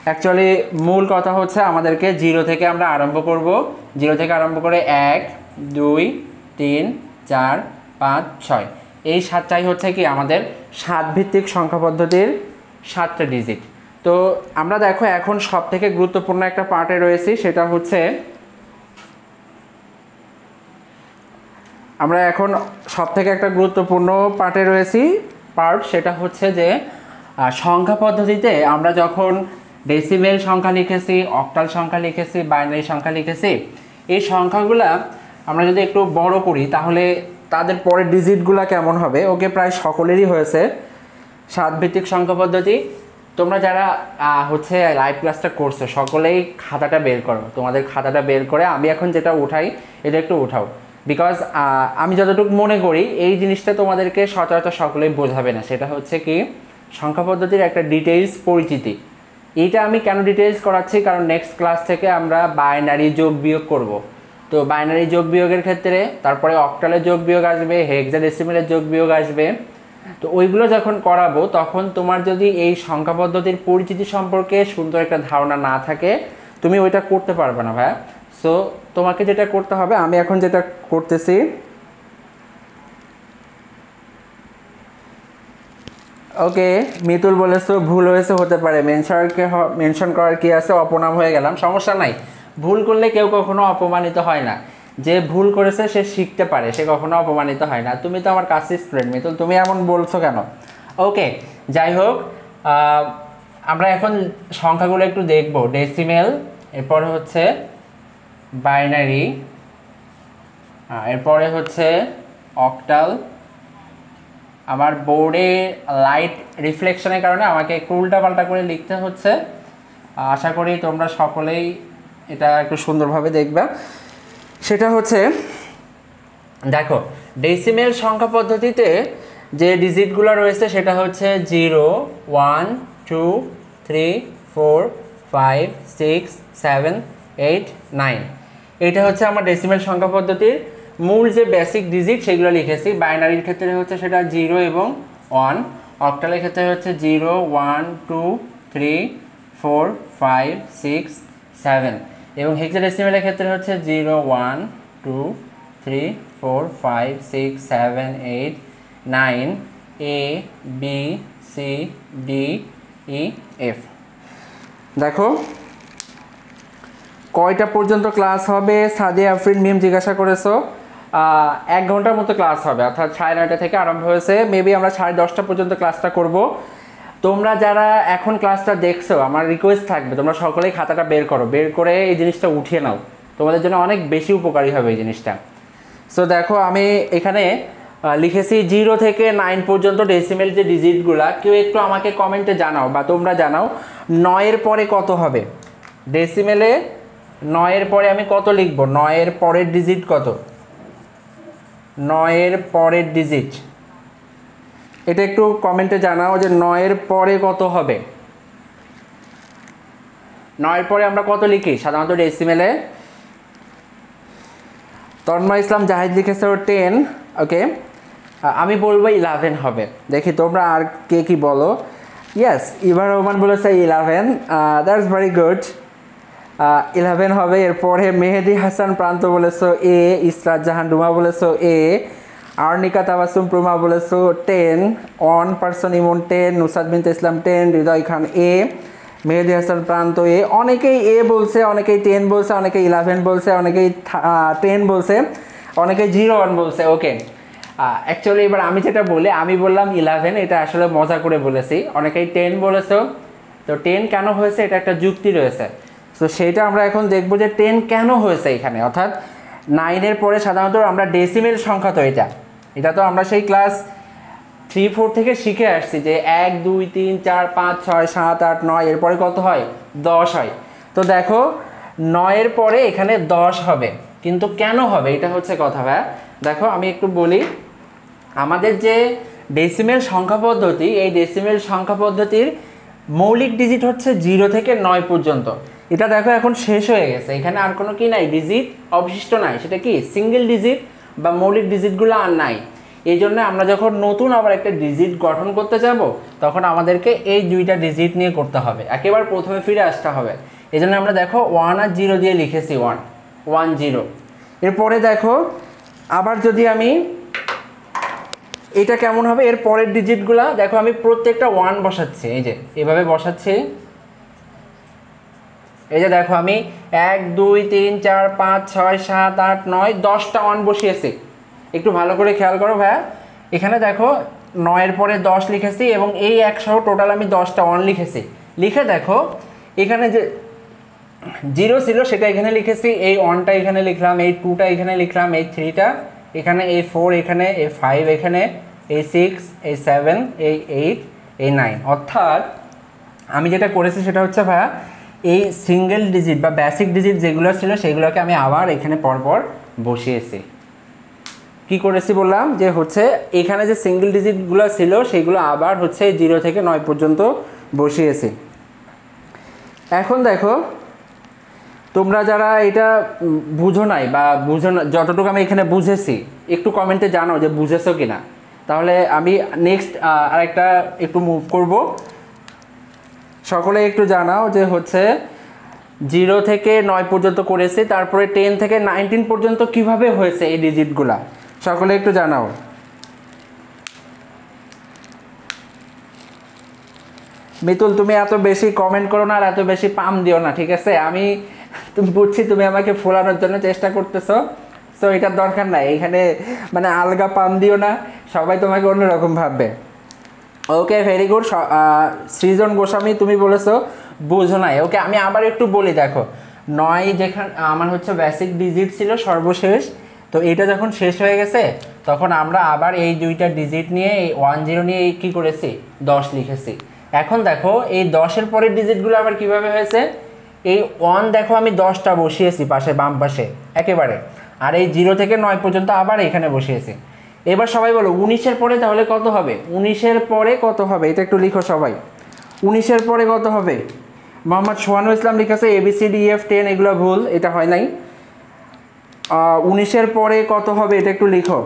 অ্যাকচুয়ালি মূল কথা হচ্ছে আমাদেরকে 0 থেকে আমরা আরম্ভ করব। 0 থেকে আরম্ভ করে 1 2 3 4 5 6, এই 7টাই হচ্ছে কি আমাদের 7 ভিত্তিক সংখ্যা পদ্ধতির 7টা ডিজিট। তো আমরা দেখো এখন সব থেকে গুরুত্বপূর্ণ একটা পার্টে রয়েছি, সেটা হচ্ছে আমরা এখন সব থেকে একটা গুরুত্বপূর্ণ পার্টে রয়েছি। সেটা হচ্ছে যে সংখ্যা পদ্ধতিতে আমরা যখন ডেসিমেল সংখ্যা লিখেছি, অক্টাল সংখ্যা লিখেছি, বাইনারি সংখ্যা লিখেছি, এই সংখ্যাগুলা আমরা যদি একটু বড় করি তাহলে তাদের পরের ডিজিটগুলো কেমন হবে। ওকে, প্রায় সকলেরই হয়েছে 7 ভিত্তিক সংখ্যা পদ্ধতি। তোমরা যারা হচ্ছে লাইভ ক্লাসটা করছো সকলেই খাতাটা বের করো, তোমাদের খাতাটা বের করে আমি এখন যেটা উঠাই এটা একটু উঠাও। বিকজ আমি যতটুকু মনে করি এই জিনিসটা তোমাদেরকে সচরাচর সকলেই বোঝাবে না, সেটা হচ্ছে কি সংখ্যা পদ্ধতির একটা ডিটেইলস পরিচিতি। এইটা আমি কেন ডিটেইলস করাচ্ছি, কারণ নেক্সট ক্লাস থেকে আমরা বাইনারি যোগ বিয়োগ করব। তো বাইনারি যোগ বিয়োগের ক্ষেত্রে তারপরে অক্টালের যোগ বিয়োগ আসবে, হেক্সাডেসিমেলের যোগ বিয়োগ আসবে। তো ওইগুলো যখন করাবো তখন তোমার যদি এই সংখ্যা পদ্ধতির পরিচিতি সম্পর্কে সুন্দর একটা ধারণা না থাকে তুমি ওইটা করতে পারবে না ভাইয়া। সো তোমাকে যেটা করতে হবে, আমি এখন যেটা করতেছি, ওকে মিতুল বলেছো ভুল হয়েছে, হতে পারে, মেনশন করার কি আছে, অপনাম হয়ে গেলাম, সমস্যা নাই। ভুল করলে কেউ কখনো অপমানিত হয় না, যে ভুল করেছে সে শিখতে পারে, সে কখনো অপমানিত হয় না। তুমি তো আমার কাছের স্টুডেন্ট মিতুল, তুমি এমন বলছো কেন? ওকে, যাই হোক, আমরা এখন সংখ্যাগুলো একটু দেখব। ডেসিমেল, এরপরে হচ্ছে বাইনারি, এরপরে হচ্ছে অক্টাল। আমার বোর্ডে লাইট রিফ্লেকশনের কারণে আমাকে একটু উল্টাপাল্টা করে লিখতে হচ্ছে, আশা করি তোমরা সকলেই এটা একটু সুন্দরভাবে দেখবে। সেটা হচ্ছে দেখো ডেসিমেল সংখ্যা পদ্ধতিতে যে ডিজিটগুলো রয়েছে সেটা হচ্ছে 0 1 2 3 4 5 6 7 8 9। এটা হচ্ছে আমার ডেসিমেল সংখ্যা পদ্ধতির মূল যে বেসিক ডিজিট সেগুলো লিখেছি। বাইনারির ক্ষেত্রে হচ্ছে সেটা 0 এবং 1, অক্টালের ক্ষেত্রে হচ্ছে 0 1 2 3 4 5 6 7 এবং হেক্সাডেসিমেলের ক্ষেত্রে হচ্ছে 0 1 2 3 4 5 6 7 8 9 A B C D E F। দেখো কয়টা পর্যন্ত ক্লাস হবে সাদিয়া আফরিন মিম জিজ্ঞাসা করেছো। 1 ঘন্টার মতো ক্লাস হবে, অর্থাৎ 9:30 থেকে আরম্ভ হয়েছে, মেবি আমরা 10:30 পর্যন্ত ক্লাসটা করব। তোমরা যারা এখন ক্লাসটা দেখছো আমার রিকোয়েস্ট থাকবে তোমরা সকলেই খাতাটা বের করো, বের করে এই জিনিসটা উঠিয়ে নাও, তোমাদের জন্য অনেক বেশি উপকারী হবে এই জিনিসটা। সো দেখো আমি এখানে লিখেছি 0 থেকে 9 পর্যন্ত ডেসিমেল যে ডিজিটগুলা, কেউ একটু আমাকে কমেন্টে জানাও বা তোমরা জানাও 9 এর পরে কত হবে ডেসিমেলে। 9 এর পরে আমি কত লিখব, 9 এর পরের ডিজিট কত, 9 এর পরের ডিজিট এটা একটু কমেন্টে জানাও যে 9 এর পরে কত হবে। 9 এর পরে আমরা কত লিখি সাধারণত ডেসিমেলে। তন্ময় ইসলাম জাহিদ লিখেছে 10, ওকে আমি বলবো 11 হবে। দেখি তোমরা আর কে কি বলো। ইয়েস ইভার রহমান বলেছে 11, দ্যাটস ভেরি গুড, 11 হবে। এরপরে মেহেদি হাসান প্রান্ত বলেছো এ, ইসরাত জাহান রুমা বলেছো এ, আর্নিকা তাবাসুম প্রমা বলেছো 10, অন পার্সন ইমন 10, নুসাদ বিনতে ইসলাম 10, হৃদয় খান এ, মেহেদি হাসান প্রান্ত এ। অনেকেই এ বলছে, অনেকেই 10 বলছে, অনেকেই 11 বলছে, অনেকেই 10 বলছে, অনেকেই 01 বলছে। ওকে অ্যাকচুয়ালি এবার আমি যেটা বলি, আমি বললাম 11, এটা আসলে মজা করে বলেছি। অনেকেই 10 বলেছো, তো 10 কেন হয়েছে এটা একটা যুক্তি রয়েছে। তো সেইটা আমরা এখন দেখব যে 10 কেন হয়েছে এখানে। অর্থাৎ 9 এর পরে সাধারণত আমরা ডেসিমেল সংখ্যা, তো এটা তো আমরা সেই ক্লাস 3-4 থেকে শিখে আসছি যে 1 2 3 4 5 6 7 8 9 এরপরে কত হয়, 10 হয়। তো দেখো 9 এর পরে এখানে 10 হবে, কিন্তু কেন হবে এটা হচ্ছে কথা। ভাই দেখো আমি একটু বলি, আমাদের যে ডেসিমেল সংখ্যা পদ্ধতি, এই ডেসিমেল সংখ্যা পদ্ধতির মৌলিক ডিজিট হচ্ছে 0 থেকে 9 পর্যন্ত। এটা দেখো এখন শেষ হয়ে গেছে, এখানে আর কোনো কি নাই, ডিজিট অবশিষ্ট নাই। সেটা কি সিঙ্গেল ডিজিট বা মৌলিক ডিজিটগুলো আর নাই। এই জন্য আমরা যখন নতুন আবার একটা ডিজিট গঠন করতে যাব তখন আমাদেরকে এই 2টা ডিজিট নিয়ে করতে হবে, একেবারে প্রথমে ফিরে আসতে হবে। এই জন্য আমরা দেখো 1 আর 0 দিয়ে লিখেছি 1 1 0। এরপরে দেখো আবার যদি আমি এটা কেমন হবে, এর পরের ডিজিটগুলা দেখো আমি প্রত্যেকটা 1 বসাচ্ছি, এই যে এভাবে বসাচ্ছি। এই যে দেখো আমি 1 2 3 4 5 6 7 8 9 10টা 1 বসিয়েছি। একটু ভালো করে খেয়াল করো ভাইয়া, এখানে দেখো 9 এর পরে 10 লিখেছি এবং এই 1 সহ টোটাল আমি 10টা 1 লিখেছি। লিখে দেখো এখানে যে 0 ছিল সেটা এখানে লিখেছি, এই 1টা এখানে লিখলাম, এই 2টা এখানে লিখলাম, এই 3টা এখানে, এই 4 এখানে, এই 5 এখানে, এই 6, এই 7, এই 8, এই 9। অর্থাৎ আমি যেটা করেছি সেটা হচ্ছে ভাইয়া এই সিঙ্গেল ডিজিট বা বেসিক ডিজিট যেগুলো ছিল সেগুলোকে আমি আবার এখানে পরপর বসিয়েছি। কি করেছি বললাম যে হচ্ছে এখানে যে সিঙ্গেল ডিজিটগুলো ছিল সেগুলো আবার হচ্ছে 0 থেকে 9 পর্যন্ত বসিয়েছি। এখন দেখো তোমরা যারা এটা বুঝো নাই বা বুঝো না, যতটুকু আমি এখানে বুঝেছি একটু কমেন্টে জানাও যে বুঝেছো কিনা, তাহলে আমি নেক্সট আরেকটা একটু মুভ করব। সকলে একটু জানাও যে হচ্ছে 0 থেকে 9 পর্যন্ত করেছি, তারপরে 10 থেকে 19 পর্যন্ত কিভাবে হয়েছে এই ডিজিটগুলা, সকলে একটু জানাও। মিতুল তুমি এত বেশি কমেন্ট করো না আর এত বেশি পাম দিও না, ঠিক আছে? তুমি বুঝছি তুমি আমাকে ফোলানোর জন্য চেষ্টা করতেছো, সো এটার দরকার নাই। এখানে মানে আলগা পাম দিও না, সবাই তোমাকে অন্যরকম ভাববে। Okay very good. Srijan Goswami তুমি বলেছো বুঝো নাই, ওকে আমি আবার একটু বলি। দেখো 9 যেখানে আমার হচ্ছে বেসিক ডিজিট ছিল সর্বশেষ, তো এটা যখন শেষ হয়ে গেছে তখন আমরা আবার এই 2টা ডিজিট নিয়ে এই 1 0 নিয়ে কী করেছি 10 লিখেছি। এখন দেখো এই 10-এর পরের ডিজিটগুলো আবার কিভাবে হয়েছে, এই 1 দেখো আমি 10টা বসিয়েছি পাশে বাম পাশে একেবারে, আর এই 0 থেকে 9 পর্যন্ত আবার এখানে বসিয়েছি। এবার সবাই বলো 19-এর পরে তাহলে কত হবে, 19-এর পরে কত হবে, এটা একটু লিখো সবাই। 19-এর পরে কত হবে? মোহাম্মদ সোহানুল ইসলাম লিখেছে ABCDEF 10, এগুলো ভুল, এটা হয় নাই। 19-এর পরে কত হবে এটা একটু লিখো।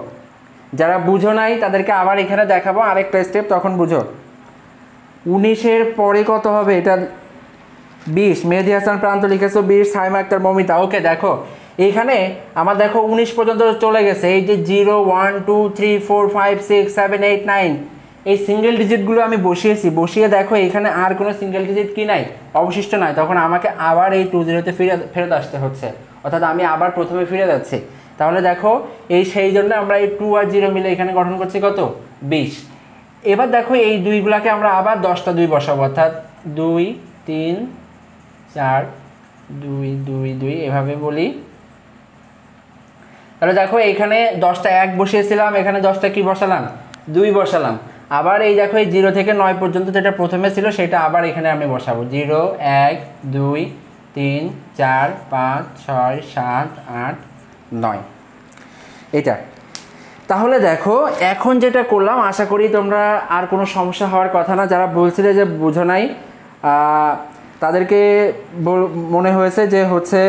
যারা বুঝো নাই তাদেরকে আবার এখানে দেখাবো আরেকটা স্টেপ, তখন বুঝো। 19-এর পরে কত হবে এটা 20, মেহেদি হাসান প্রান্ত লিখেছো 20, সাইমা আক্তার মমিতা। ওকে দেখো এইখানে আমার দেখো 19 পর্যন্ত চলে গেছে, এই যে 0 1 2 3 4 5 6 7 8 9 এই সিঙ্গেল ডিজিটগুলো আমি বসিয়ে দেখো এখানে আর কোনো সিঙ্গেল ডিজিট কি নাই, অবশিষ্ট নাই। তখন আমাকে আবার এই 20-তে ফেরত আসতে হচ্ছে, অর্থাৎ আমি আবার প্রথমে ফিরে যাচ্ছি। তাহলে দেখো সেই জন্য আমরা এই 2 আর 0 মিলে এখানে গঠন করছি কত, 20। এবার দেখো এই দুইগুলাকে আমরা আবার 10টা 2 বসাবো, অর্থাৎ 2 3 4 2 2 2 এভাবে বলি। তাহলে দেখো এখানে 10টা 1 বসিয়েছিলাম, এখানে 10টা কি বসালাম, 2 বসালাম। আবার এই দেখো এই 0 থেকে 9 পর্যন্ত যেটা প্রথমে ছিল সেটা আবার এখানে আমি বসাবো, 0 1 2 3 4 5 6 7 8 9 এটা। তাহলে দেখো এখন যেটা করলাম, আশা করি তোমরা আর কোনো সমস্যা হওয়ার কথা না। যারা বলছিলে যে বুঝো নাই তাদেরকে মনে হয়েছে যে হচ্ছে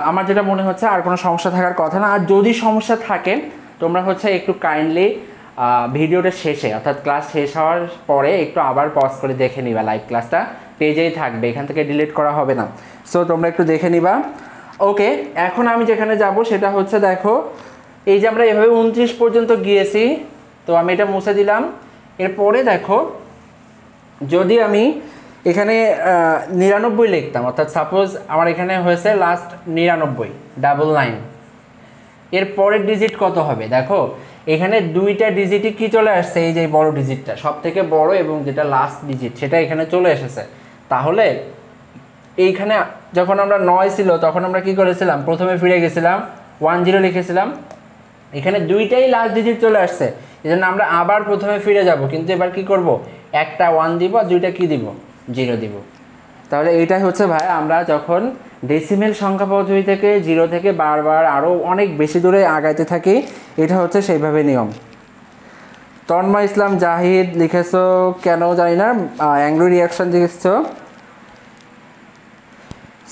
আমার যেটা মনে হচ্ছে আর কোনো সমস্যা থাকার কথা না। আর যদি সমস্যা থাকে তোমরা হচ্ছে একটু কাইন্ডলি ভিডিওটা শেষে, অর্থাৎ ক্লাস শেষ হওয়ার পরে একটু আবার পজ করে দেখে নিবা, লাইভ ক্লাসটা পেজেই থাকবে, এখান থেকে ডিলিট করা হবে না। সো তোমরা একটু দেখে নিবা। ওকে, এখন আমি যেখানে যাব সেটা হচ্ছে দেখো এই যে আমরা এভাবে 29 পর্যন্ত গিয়েছি, তো আমি এটা মুছে দিলাম। এরপরে দেখো যদি আমি এখানে 99 লিখতাম, অর্থাৎ সাপোজ আমার এখানে হয়েছে লাস্ট 99 ডাবল লাইন, এর পরের ডিজিট কত হবে? দেখো এখানে দুইটা ডিজিটই কি চলে আসছে, এই যে বড় ডিজিটটা সব থেকে বড় এবং যেটা লাস্ট ডিজিট সেটা এখানে চলে এসেছে। তাহলে এইখানে যখন আমরা 9 ছিল তখন আমরা কি করেছিলাম, প্রথমে ফিরে গেছিলাম 10 লিখেছিলাম, এখানে দুইটাই লাস্ট ডিজিট চলে আসছে, এই জন্য আমরা আবার প্রথমে ফিরে যাব। কিন্তু এবার কি করব, একটা 1 দিব আর দুইটা কি দিব, 0 দিব। তাহলে এইটাই হচ্ছে ভাই আমরা যখন ডেসিমেল সংখ্যা পদ্ধতি থেকে 0 থেকে বারবার আরও অনেক বেশি দূরে আগাইতে থাকি, এটা হচ্ছে সেইভাবে নিয়ম। তন্ময় ইসলাম জাহিদ লিখেছো কেন জানি না, অ্যাংরি রিয়াকশন লিখেছো।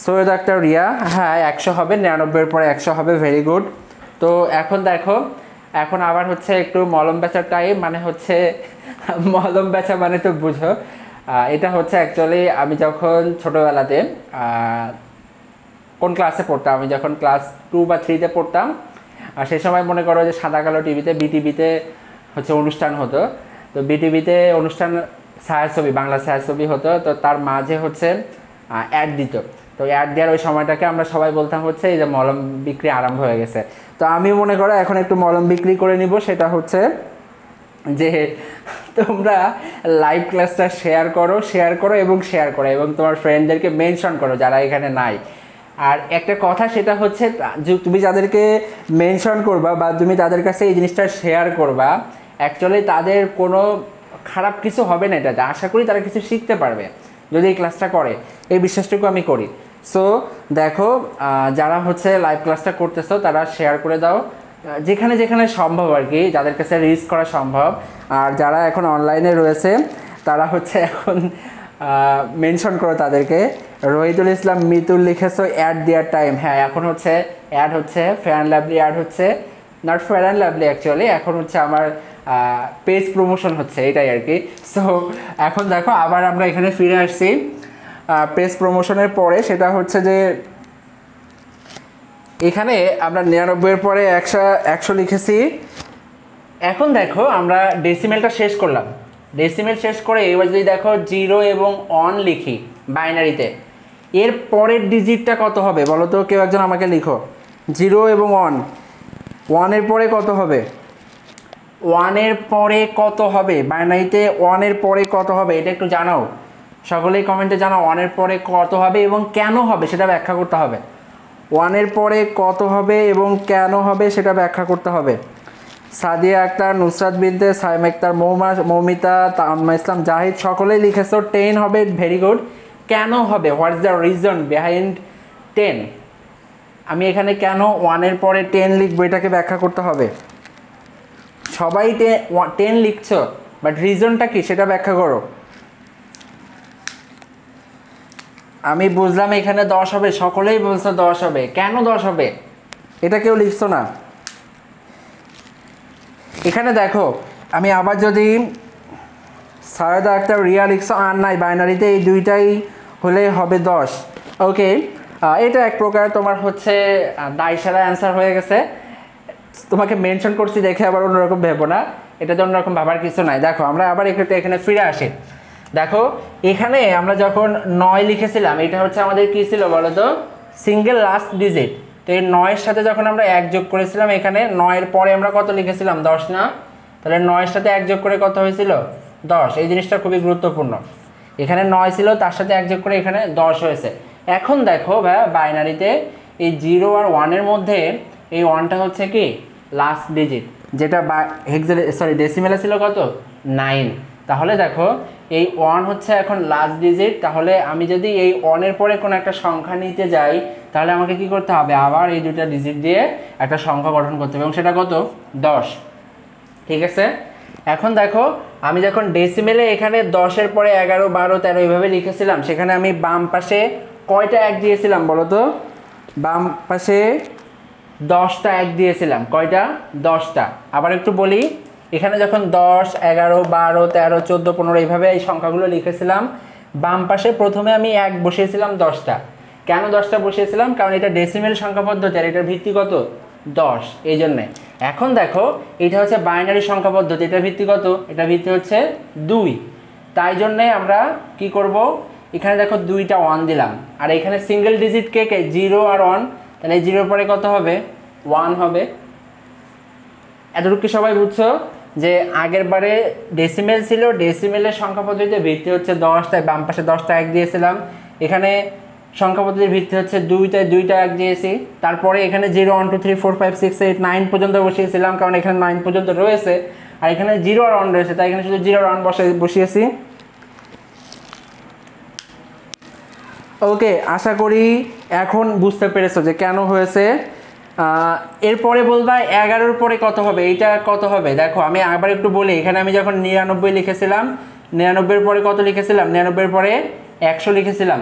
সৈয়দ আক্তার রিয়া, হ্যাঁ 100 হবে, 99-এর পরে 100 হবে, ভেরি গুড। তো এখন দেখো এখন আবার হচ্ছে একটু মলম বেচার টাইম, মানে হচ্ছে মলম বেচা মানে তো বুঝো, এটা হচ্ছে অ্যাকচুয়ালি আমি যখন ছোটোবেলাতে কোন ক্লাসে পড়তাম, আমি যখন ক্লাস 2 বা 3-তে পড়তাম, আর সেই সময় মনে করো যে সাদা কালো টিভিতে বিটিভিতে হচ্ছে অনুষ্ঠান হতো। তো বিটিভিতে অনুষ্ঠান ছায়াছবি, বাংলা ছায়াছবি হতো, তো তার মাঝে হচ্ছে অ্যাড দিত। তো অ্যাড দেওয়ার ওই সময়টাকে আমরা সবাই বলতাম হচ্ছে এই যে মলম বিক্রি আরম্ভ হয়ে গেছে। তো আমি মনে করো এখন একটু মলম বিক্রি করে নিব, সেটা হচ্ছে যে তোমরা লাইভ ক্লাসটা শেয়ার করো এবং তোমার ফ্রেন্ডদেরকে মেনশন করো যারা এখানে নাই। আর একটা কথা সেটা হচ্ছে যে তুমি যাদেরকে মেনশন করবা বা তুমি তাদের কাছে এই জিনিসটা শেয়ার করবা, অ্যাকচুয়ালি তাদের কোনো খারাপ কিছু হবে না, এটাতে আশা করি তারা কিছু শিখতে পারবে যদি এই ক্লাসটা করে, এই বিশ্বাসটুকু আমি করি। সো দেখো যারা হচ্ছে লাইভ ক্লাসটা করতেছো তারা শেয়ার করে দাও যেখানে যেখানে সম্ভব আর কি, যাদের কাছে রিচ করা সম্ভব। আর যারা এখন অনলাইনে রয়েছে তারা হচ্ছে এখন মেনশন করো তাদেরকে। রহিদুল ইসলাম মিতুল লিখেছো অ্যাড দেওয়ার টাইম, হ্যাঁ এখন হচ্ছে অ্যাড হচ্ছে, ফেয়ার অ্যান্ড লাভলি অ্যাড হচ্ছে, not fair and lovely actually, এখন হচ্ছে আমার পেজ প্রমোশন হচ্ছে, এটাই আর কি। সো এখন দেখো আবার আমরা এখানে ফিরে আসছি পেজ প্রমোশনের পরে, সেটা হচ্ছে যে এখানে আমরা 99-এর পরে 100 লিখেছি। এখন দেখো আমরা ডেসিমেলটা শেষ করলাম, ডেসিমেল শেষ করে এবার যদি দেখো 0 এবং 1 লিখি বাইনারিতে, এর পরের ডিজিটটা কত হবে বলো তো, কেউ একজন আমাকে লিখো। 0 এবং 1-এর পরে কত হবে, 1-এর পরে কত হবে বাইনারিতে, 1-এর পরে কত হবে এটা একটু জানাও, সকলেই কমেন্টে জানাও 1-এর পরে কত হবে এবং কেন হবে সেটা ব্যাখ্যা করতে হবে। 1-এর পরে কত হবে এবং কেন হবে সেটা ব্যাখ্যা করতে হবে। সাদিয়া আক্তার, নুসরাত বিনতে, সাইম আক্তার, মৌমিতা, তাম্মা ইসলাম, জাহিদ সকলেই লিখেছো 10 হবে। Very good. কেন হবে? What is the reason behind 10? আমি এখানে কেন 1-এর পরে 10 লিখবো এটাকে ব্যাখ্যা করতে হবে। সবাই 10 লিখছো, বাট রিজনটা কি সেটা ব্যাখ্যা করো। আমি বুঝলাম এখানে 10 হবে, সকলেই বলছো 10 হবে, কেন 10 হবে এটা কেউ লিখছো না। এখানে দেখো আমি আবার যদি সায়দা আক্তার, রিয়া লিখছো আর নাই, বাইনারিতে এই দুইটাই হলে হবে 10। ওকে, এটা এক প্রকার তোমার হচ্ছে দায়সারা অ্যান্সার হয়ে গেছে। তোমাকে মেনশন করছি দেখে আবার অন্যরকম ভেবো না, এটাতে অন্যরকম ভাবার কিছু নাই। দেখো আমরা আবার একটু এখানে ফিরে আসি। দেখো এখানে আমরা যখন 9 লিখেছিলাম, এটা হচ্ছে আমাদের কী ছিল বলো তো? Single last digit. তো এই 9-এর সাথে যখন আমরা 1 যোগ করেছিলাম, এখানে 9-এর পরে আমরা কত লিখেছিলাম? 10 না? তাহলে 9-এর সাথে 1 যোগ করে কত হয়েছিল? 10। এই জিনিসটা খুবই গুরুত্বপূর্ণ। এখানে 9 ছিল, তার সাথে 1 যোগ করে এখানে 10 হয়েছে। এখন দেখো ভাই, বাইনারিতে এই 0 আর 1-এর মধ্যে এই 1টা হচ্ছে কি লাস্ট ডিজিট, যেটা ডেসিমেলে ছিল কত? 9। তাহলে দেখো এই 1 হচ্ছে এখন লাস্ট ডিজিট। তাহলে আমি যদি এই 1-এর পরে কোনো একটা সংখ্যা নিতে যাই, তাহলে আমাকে কি করতে হবে? আবার এই দুটো ডিজিট দিয়ে একটা সংখ্যা গঠন করতে হবে, এবং সেটা কত? 10। ঠিক আছে। এখন দেখো আমি যখন ডেসিমেলে এখানে 10-এর পরে 11, 12, 13 এইভাবে লিখেছিলাম, সেখানে আমি বাম পাশে কয়টা 1 দিয়েছিলাম বলো তো? বাম পাশে 10টা 1 দিয়েছিলাম। কয়টা? 10টা। আবার একটু বলি, এখানে যখন 10, 11, 12, 13, 14, 15 এইভাবে এই সংখ্যাগুলো লিখেছিলাম, বাম পাশে প্রথমে আমি 1 বসিয়েছিলাম 10টা। কেন 10টা বসিয়েছিলাম? কারণ এটা ডেসিমেল সংখ্যা পদ্ধতি, আর এটার ভিত্তি কত? 10, এই জন্যে। এখন দেখো এটা হচ্ছে বাইনারি সংখ্যা পদ্ধতি, এটার ভিত্তি কত? এটা ভিত্তি হচ্ছে 2। তাই জন্যে আমরা কি করব? এখানে দেখো 2টা 1 দিলাম, আর এখানে সিঙ্গেল ডিজিট কে কে? 0 আর 1। তাহলে এই 0-এর পরে কত হবে? 1 হবে। এতটুকু কি সবাই বুঝছো? যে আগের বারে ডেসিমেল ছিল, ডেসিমেলের সংখ্যা পদ্ধতিতে ভিত্তি হচ্ছে 10, তাই বাম পাশে 10টা 1 দিয়েছিলাম। এখানে সংখ্যা পদ্ধতির ভিত্তি হচ্ছে 2, তাই 2টা 1 দিয়েছি। তারপরে এখানে 0, 1, 2, 3, 4, 5, 6, 8, 9 পর্যন্ত বসিয়েছিলাম, কারণ এখানে 9 পর্যন্ত রয়েছে, আর এখানে 0 আর 1 রয়েছে, তাই এখানে শুধু 0 আর 1 বসিয়েছি। ওকে, আশা করি এখন বুঝতে পেরেছো যে কেন হয়েছে। এরপরে বলবা 11-এর পরে কত হবে, এইটা কত হবে? দেখো আমি আবার একটু বলি, এখানে আমি যখন 99 লিখেছিলাম, 99-এর পরে কত লিখেছিলাম? 99-এর পরে 100 লিখেছিলাম।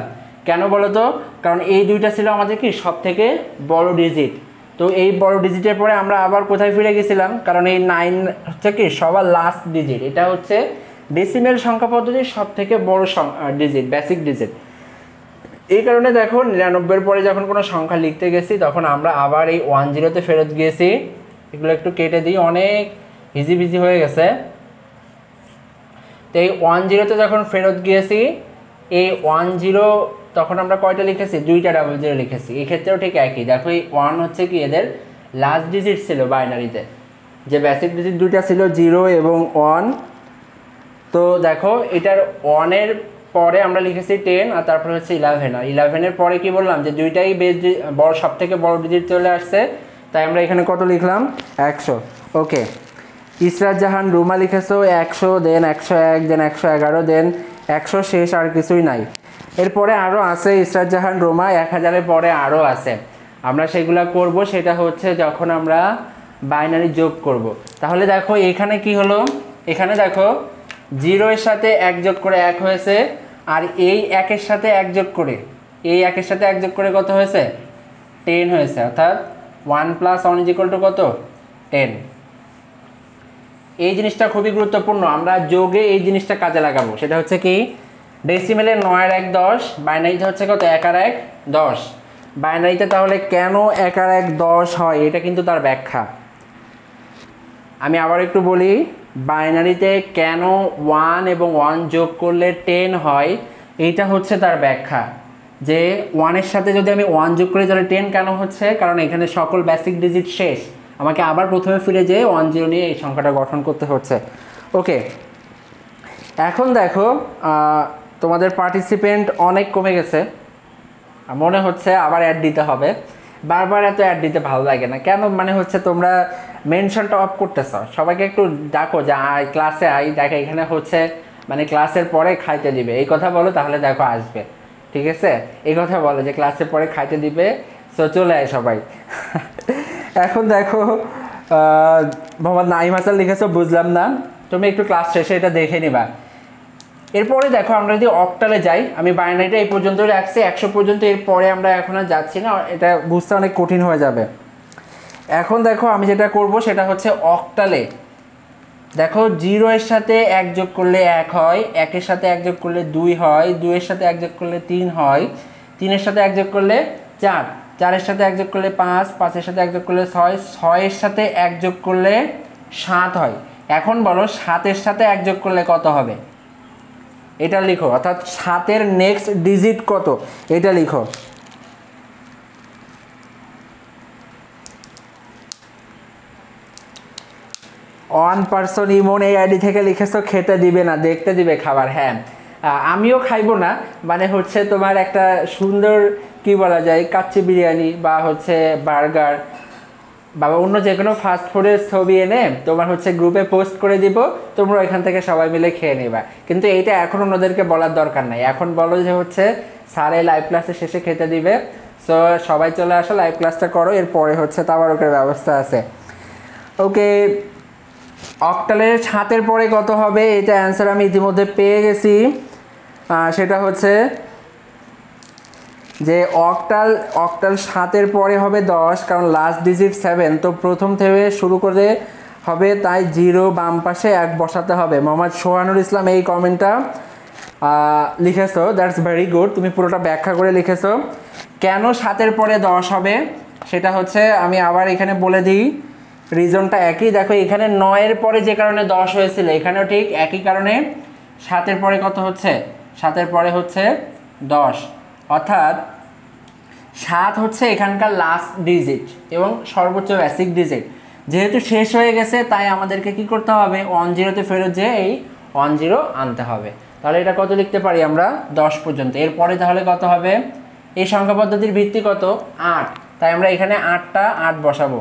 কেন বলো তো? কারণ এই দুইটা ছিল আমাদের কি সব থেকে বড় ডিজিট। তো এই বড় ডিজিটের পরে আমরা আবার কোথায় ফিরে গেছিলাম? কারণ এই 9 হচ্ছে কি সবার লাস্ট ডিজিট, এটা হচ্ছে ডেসিমেল সংখ্যা পদ্ধতির সব থেকে বড় ডিজিট, বেসিক ডিজিট। এই কারণে দেখো 99-এর পরে যখন কোনো সংখ্যা লিখতে গেছি, তখন আমরা আবার এই 10-তে ফেরত গিয়েছি। এগুলো একটু কেটে দিই, অনেক হিজিবিজি হয়ে গেছে। তো এই 10-তে যখন ফেরত গিয়েছি, এই 10 তখন আমরা কয়টা লিখেছি? 2টা 00 লিখেছি। এই ক্ষেত্রেও ঠিক একই। দেখো এই 1 হচ্ছে কি এদের লাস্ট ডিজিট ছিল বাইনারিতে, যে বেসিক ডিজিট 2টা ছিল 0 এবং 1। তো দেখো এটার 1-এর পরে আমরা লিখেছি 10, আর তারপরে হচ্ছে 11। আর 11-এর পরে কি বললাম? যে দুইটাই বড়, সব থেকে বড় ডিজিট চলে আসছে, তাই আমরা এখানে কত লিখলাম? 100। ওকে, ইসরাত জাহান, রুমা লিখেছো 100, দেন 101, দেন 111, দেন 100, শেষ আর কিছুই নাই। এরপরে আরও আছে ইসরাত জাহান, রুমা 1000-এর পরে আরও আছে। আমরা সেগুলা করব, সেটা হচ্ছে যখন আমরা বাইনারি যোগ করব। তাহলে দেখো এখানে কি হলো? এখানে দেখো 0-এর সাথে 1 যোগ করে 1 হয়েছে, আর এই 1-এর সাথে 1 যোগ করে, এই 1-এর সাথে 1 যোগ করে কত হয়েছে? 10 হয়েছে। অর্থাৎ 1 + 1 = কত? 10। এই জিনিসটা খুবই গুরুত্বপূর্ণ, আমরা যোগে এই জিনিসটা কাজে লাগাবো। সেটা হচ্ছে কি, ডেসিমেলে 9 আর 1 10, বাইনারিতে হচ্ছে কত? 1 আর 1 10। বাইনারিতে তাহলে কেন 1 আর 1 10 হয়, এটা কিন্তু তার ব্যাখ্যা। আমি আবার একটু বলি, বাইনারিতে কেন 1 এবং 1 যোগ করলে 10 হয়, এইটা হচ্ছে তার ব্যাখ্যা। যে 1-এর সাথে যদি আমি 1 যোগ করি, তাহলে 10 কেন হচ্ছে? কারণ এখানে সকল বেসিক ডিজিট শেষ, আমাকে আবার প্রথমে ফিরে যেয়ে 10 নিয়ে এই সংখ্যাটা গঠন করতে হচ্ছে। ওকে, এখন দেখো তোমাদের পার্টিসিপেন্ট অনেক কমে গেছে, মনে হচ্ছে আবার অ্যাড দিতে হবে। বারবার এত অ্যাড দিতে ভালো লাগে না কেন? মানে হচ্ছে তোমরা মেনশনটা অফ করতেছ, সবাইকে একটু ডাকো যে ক্লাসে আই, দেখো এখানে হচ্ছে মানে ক্লাসের পরে খাইতে দিবে, এই কথা বলো, তাহলে দেখো আসবে। ঠিক আছে, এই কথা বলো যে ক্লাসের পরে খাইতে দিবে, সো চলে আয় সবাই। এখন দেখো মোহাম্মদ নাইম হাসান লিখেছো, বুঝলাম না, তুমি একটু ক্লাস শেষে এটা দেখে নিবা। এরপরে দেখো আমরা যদি অক্টালে যাই, আমি বাইনারিটা এই পর্যন্ত রাখছি 100 পর্যন্ত, এরপরে আমরা এখন আর যাচ্ছি না, এটা বুঝতে অনেক কঠিন হয়ে যাবে। এখন দেখো আমি যেটা করব সেটা হচ্ছে অক্টালে দেখো 0 এর সাথে 1 যোগ করলে 1 হয়, 1 এর সাথে 1 যোগ করলে 2 হয়, 2 এর সাথে 1 যোগ করলে 3 হয়, 3 এর সাথে 1 যোগ করলে 4, 4 এর সাথে 1 যোগ করলে 5, 5 এর সাথে 1 যোগ করলে 6, 6 এর সাথে 1 যোগ করলে 7 হয়। এখন বলো 7 এর সাথে 1 যোগ করলে কত হবে, এটা লিখো, অর্থাৎ 7 এর নেক্সট ডিজিট কত এটা লিখো। ওয়ান পার্সন ইমন এই আইডি থেকে লিখেছো খেতে দিবে না, দেখতে দিবে খাবার। হ্যাঁ, আমিও খাইবো না, মানে হচ্ছে তোমার একটা সুন্দর কি বলা যায় কাচ্চি বিরিয়ানি বা হচ্ছে বার্গার বা অন্য যে কোনো ফাস্ট ফুডের ছবি এনে তোমার হচ্ছে গ্রুপে পোস্ট করে দিব, তোমরা এখান থেকে সবাই মিলে খেয়ে নেবা। কিন্তু এইটা এখন অন্যদেরকে বলার দরকার নাই, এখন বলো যে হচ্ছে স্যার এই লাইভ ক্লাসের শেষে খেতে দিবে, সো সবাই চলে আসো লাইভ ক্লাসটা করো, এরপরে হচ্ছে তাবারকের ব্যবস্থা আছে। ওকে, অক্টালের 7 পরে কত হবে, এটা অ্যান্সার আমি ইতিমধ্যে পেয়ে গেছি। সেটা হচ্ছে যে অক্টাল 7 পরে হবে 10, কারণ লাস্ট ডিজিট 7, তো প্রথম থেকে শুরু করে হবে, তাই 0 বাম পাশে 1 বসাতে হবে। মোহাম্মদ সোহানুর ইসলাম এই কমেন্টটা লিখেছো, দ্যাটস ভেরি গুড, তুমি পুরোটা ব্যাখ্যা করে লিখেছো। কেন 7 পরে 10 হবে সেটা হচ্ছে আমি আবার এখানে বলে দিই, রিজনটা একই। দেখো এখানে 9 পরে যে কারণে 10 হয়েছিল, এখানেও ঠিক একই কারণে 7 পরে কত হচ্ছে, 7 পরে হচ্ছে 10, অর্থাৎ 7 হচ্ছে এখানকার লাস্ট ডিজিট এবং সর্বোচ্চ বেসিক ডিজিট। যেহেতু শেষ হয়ে গেছে তাই আমাদেরকে কি করতে হবে, 10তে ফেরত যেয়ে এই 10 আনতে হবে। তাহলে এটা কত লিখতে পারি আমরা, 10 পর্যন্ত। এরপরে তাহলে কত হবে, এই সংখ্যা পদ্ধতির ভিত্তি কত, 8, তাই আমরা এখানে 8 বসাবো।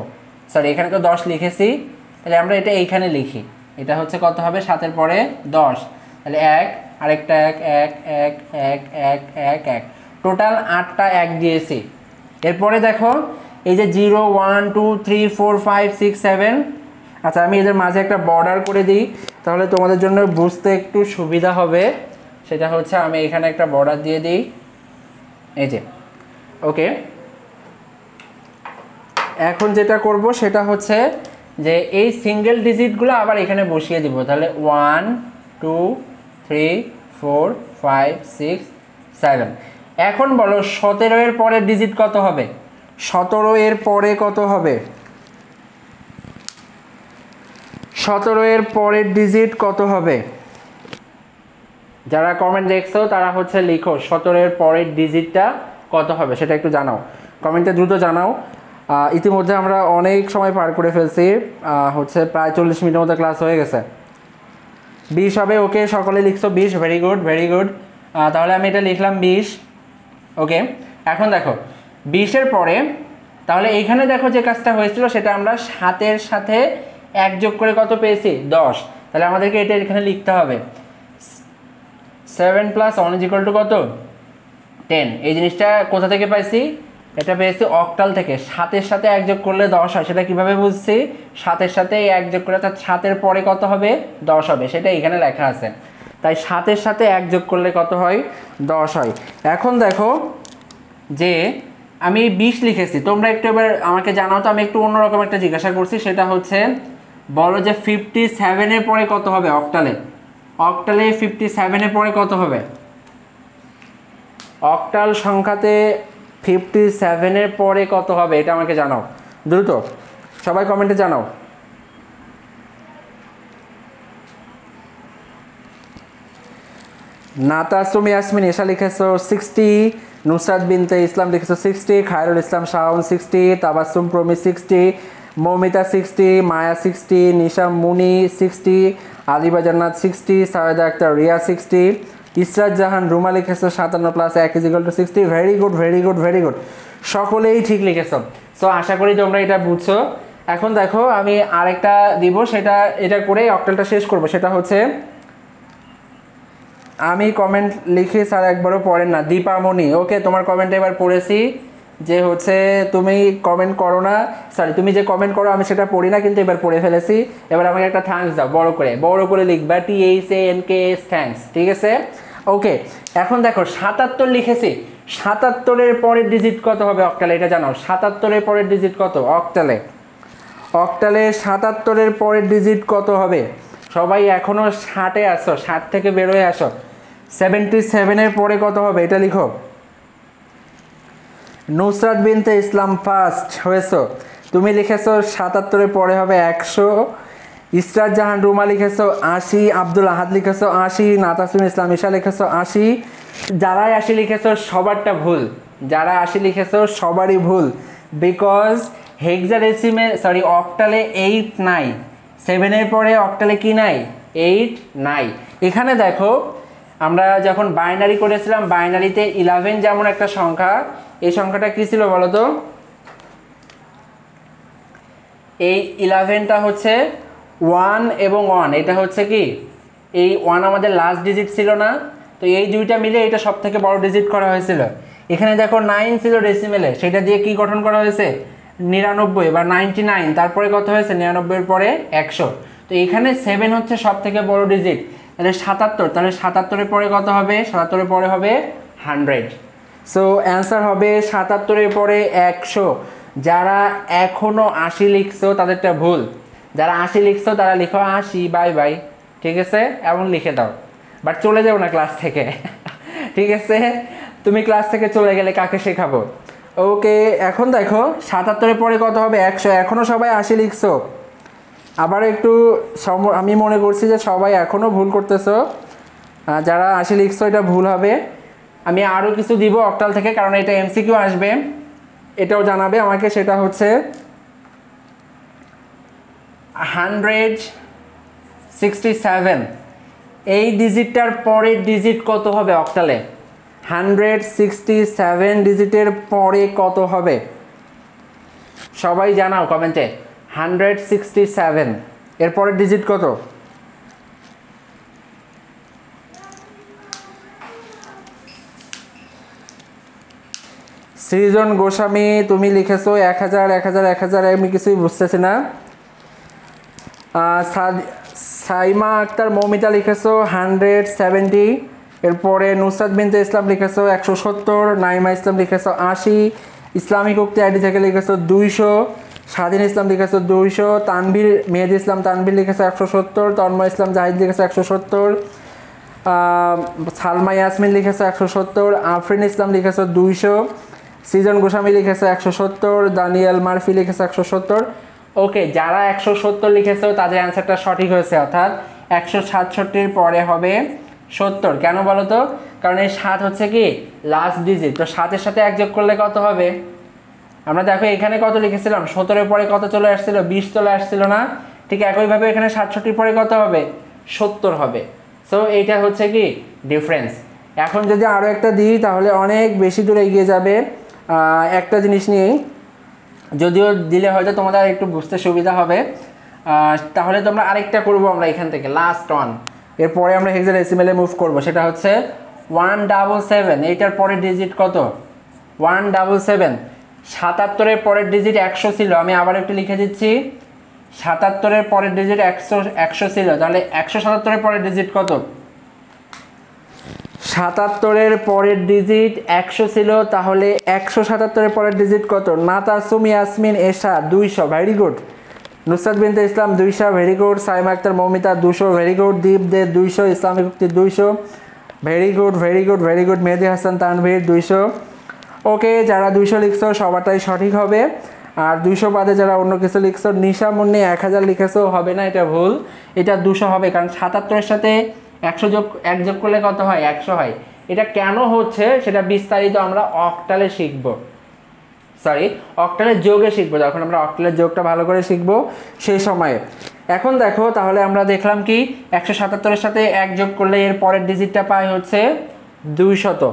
সরি, এখানে তো 10 লিখেছি, তাহলে আমরা এটা এইখানে লিখি, এটা হচ্ছে কত হবে 7 পরে 10, তাহলে 1, আরেকটা 1, 1, 1, 1, 1, 1, 1, টোটাল 8টা 1 দিয়েছি। এরপরে দেখো এই যে 0, 1, 2, 3, 4, 5, 6, 7, আচ্ছা আমি এদের মাঝে একটা বর্ডার করে দিই, তাহলে তোমাদের জন্য বুঝতে একটু সুবিধা হবে। সেটা হচ্ছে আমি এখানে একটা বর্ডার দিয়ে দিই, এই যে। ওকে, এখন যেটা করব সেটা হচ্ছে যে এই সিঙ্গেল ডিজিটগুলো আবার এখানে বসিয়ে দিব, তাহলে 1, 2, 3, 4, 5, 6, 7। এখন বলো 17 এর পরের ডিজিট কত হবে, 17 এর পরে কত হবে, 17 এর পরের ডিজিট কত হবে, যারা কমেন্ট দেখছো তারা হচ্ছে লিখো 17 এর পরের ডিজিটটা কত হবে সেটা একটু জানাও, কমেন্টে দ্রুত জানাও। ইতিমধ্যে আমরা অনেক সময় পার করে ফেলছি, হচ্ছে প্রায় 40 মিনিটের মতো ক্লাস হয়ে গেছে। 20 হবে, ওকে সকলে লিখছো 20, ভেরি গুড ভেরি গুড। তাহলে আমি এটা লিখলাম 20। ওকে, এখন দেখো 20 এর পরে তাহলে এইখানে দেখো যে কাজটা হয়েছিল সেটা আমরা 7 সাথে 1 যোগ করে কত পেয়েছি, 10, তাহলে আমাদেরকে এটা এখানে লিখতে হবে 7 + 1 = কত, 10। এই জিনিসটা কোথা থেকে পাইছি, এটা পেয়েছি অক্টাল থেকে। 7 সাথে 1 যোগ করলে 10 হয়, সেটা কিভাবে বুঝছি, 7 সাথে 1 যোগ করলে, অর্থাৎ 7 পরে কত হবে, 10 হবে, সেটা এখানে লেখা আছে। তাই 7 সাথে 1 যোগ করলে কত হয়, 10 হয়। এখন দেখো যে আমি 20 লিখেছি, তোমরা একটু এবার আমাকে জানাও তো, আমি একটু অন্যরকম একটা জিজ্ঞাসা করছি, সেটা হচ্ছে বলো যে 57 এর পরে কত হবে অক্টালে, 57 এর পরে কত হবে, অক্টাল সংখ্যাতে 57 এর পরে কত হবে এটা আমাকে জানাও দ্রুত, সবাই কমেন্টে জানাও। নাতাসুম ইয়াসমিন এসা লিখেছো 60, নুসরাত বিনতে ইসলাম লিখেছো 60, খায়রুল ইসলাম শাওন 60, তাবাসসুম প্রমি 60, মৌমিতা 60, মায়া 60, নিশা মুনি 60, আদিবা জান্নাত 60, সায়েদা আক্তার রিয়া 60, ইসরাত জাহান রুমা লিখেছো 57 + 1 = 60। Very good very good very good, সকলেই ঠিক লিখেছো। সো আশা করি তোমরা এটা বুঝছো। এখন দেখো আমি আরেকটা দিব, সেটা এটা করে অক্টালটা শেষ করব। সেটা হচ্ছে, আমি কমেন্ট লিখি স্যার একবারও পড়েন না, দীপামণি। ওকে, তোমার কমেন্ট এবার পড়েছি, যে হচ্ছে তুমি কমেন্ট করো না, সরি তুমি যে কমেন্ট করো আমি সেটা পড়ি না, কিন্তু এবার পড়ে ফেলেছি। এবার আমাকে একটা থ্যাঙ্কস দাও, বড় করে লিখবা, THANKS, থ্যাঙ্কস, ঠিক আছে। ওকে, এখন দেখো 77 লিখেছি, 77-এর পরের ডিজিট কত হবে অক্টালে, এটা জানাও। 77-এর পরের ডিজিট কত অক্টালে? অক্টালে 77-এর পরের ডিজিট কত হবে? সবাই এখনো 60-এ আসো, 60 থেকে বেরোয় আসো। 77-এর পরে কত হবে এটা লিখো। নুসরাত বিনতে ইসলাম ফার্স্ট হয়েছো, তুমি লিখেছো 77-এর পরে হবে 100। ইসরাত জাহান রুমা লিখেছো 80, আব্দুল আহাদ লিখেছো 80, নাতাসুম ইসলাম ঈশা লিখেছো 80। যারাই 80 লিখেছো সবারটা ভুল, যারা 80 লিখেছো সবারই ভুল, বিকজ হেক্সাডেসিমে সরি অক্টালে 8 নাই, 7-এর পরে অক্টালে কি নাই? 8 নাই। এখানে দেখো আমরা যখন বাইনারি করেছিলাম, বাইনারিতে 11 যেমন একটা সংখ্যা, এই সংখ্যাটা কি ছিল বলো তো? এই 11টা হচ্ছে 1 এবং 1, এটা হচ্ছে কি এই 1 আমাদের লাস্ট ডিজিট ছিল না, তো এই দুইটা মিলে এটা সব থেকে বড় ডিজিট করা হয়েছিল। এখানে দেখো 9 ছিল ডেসিমেলে, সেটা দিয়ে কি গঠন করা হয়েছে? 99 বা 99, তারপরে কত হয়েছে? 99-এর পরে 100। তো এখানে 7 হচ্ছে সব থেকে বড় ডিজিট, তাহলে 77, তাহলে 77-এর পরে কত হবে? 77-এর পরে হবে 100। সো অ্যান্সার হবে 77-এর পরে 100। যারা এখনো 80 লিখছো তাদেরটা ভুল, যারা 80 লিখছো তারা লিখো 80, বাই বাই, ঠিক আছে, এমন লিখে দাও, বাট চলে যাও না ক্লাস থেকে। ঠিক আছে, তুমি ক্লাস থেকে চলে গেলে কাকে শেখাবো? ওকে, এখন দেখো 77-এর পরে কত হবে? 100। এখনো সবাই 80 লিখছো, আবার একটু আমি মনে করছি যে সবাই এখনো ভুল করতেছো, যারা 80 লিখছো এটা ভুল হবে। আমি আরও কিছু দিব অক্টাল থেকে, কারণ এটা MCQ আসবে, এটাও জানাবে আমাকে। সেটা হচ্ছে 167, এই ডিজিটটার পরের ডিজিট কত হবে অক্টালে? 167 ডিজিটের পরে কত হবে? সবাই জানাও কমেন্টে, 167 এর পরের ডিজিট কত? সৃজন গোস্বামী তুমি লিখেছো 1000 1000 1000, আমি কিছুই বুঝতেছি না। সাইমা আক্তার মৌমিতা লিখেছো 170, এরপরে নুসরাত বিনতে ইসলাম লিখেছো 170, নাইমা ইসলাম লিখেছো 80, ইসলামিক উক্তি আইডি থেকে লিখেছো 200, স্বাধীন ইসলাম লিখেছো 200, তানভীর মেহেদি ইসলাম তানভীর লিখেছো 170, তন্ময় ইসলাম জাহিদ লিখেছো 170, সালমা ইয়াসমিন লিখেছো 170, আফরিন ইসলাম লিখেছো 200, সৃজন গোস্বামী লিখেছে 170, দানিয়াল মারফি লিখেছে 170। ওকে, যারা 170 লিখেছে তাদের অ্যান্সারটা সঠিক হয়েছে, অর্থাৎ 167-এর পরে হবে 70। কেন বলো তো? কারণ এই 7 হচ্ছে কি লাস্ট ডিজিট, তো 7-এর সাথে 1 যোগ করলে কত হবে? আমরা দেখো এখানে কত লিখেছিলাম, 17-এর পরে কত চলে আসছিল? 20 চলে আসছিল না? ঠিক একইভাবে এখানে 67-এর পরে কত হবে? 70 হবে। সো এইটা হচ্ছে কি ডিফারেন্স। এখন যদি আরও একটা দিই তাহলে অনেক বেশি দূরে এগিয়ে যাবে। একটা জিনিস নিয়েই, যদিও দিলে হয়তো তোমাদের একটু বুঝতে সুবিধা হবে, তাহলে তোমরা আরেকটা করবো আমরা এখান থেকে, লাস্ট ওয়ান, এরপরে আমরা হেক্সাডেসিমেলে মুভ করব। সেটা হচ্ছে 177, এইটার পরের ডিজিট কত? 177। 77-এর পরের ডিজিট 100 ছিল, আমি আবার একটু লিখে দিচ্ছি, 77-এর পরের ডিজিট 100 ছিল, তাহলে 177-এর পরের ডিজিট কত? 77-এর পরের ডিজিট 100 ছিল, তাহলে 177-এর পরের ডিজিট কত? Natasum Yasmin Esha 200, very good. Nusrat Binte Islam 200, very good. Saima Akter Moumita 200, very good. Deep Dey 200, Islamic উক্তি 200, very good very good very good. Mehedi Hasan Tanvir 200। Okay, যারা 200 লিখছো সবারটাই সঠিক হবে, আর 200 বাদে যারা অন্য কিছু লিখছো, নিশা মুন্নি 1000 লিখেছো, হবে না, এটা ভুল, এটা 200 হবে, কারণ 77-এর সাথে 1 যোগ করলে কত হয়? 100 হয়। এটা কেন হচ্ছে সেটা বিস্তারিত আমরা অক্টালে শিখবো, সরি অক্টালের যোগে শিখবো, যখন আমরা অক্টালের যোগটা ভালো করে শিখবো সেই সময়ে। এখন দেখো তাহলে আমরা দেখলাম কি 177-এর সাথে 1 যোগ করলে এর পরের ডিজিটটা পাই হচ্ছে 200।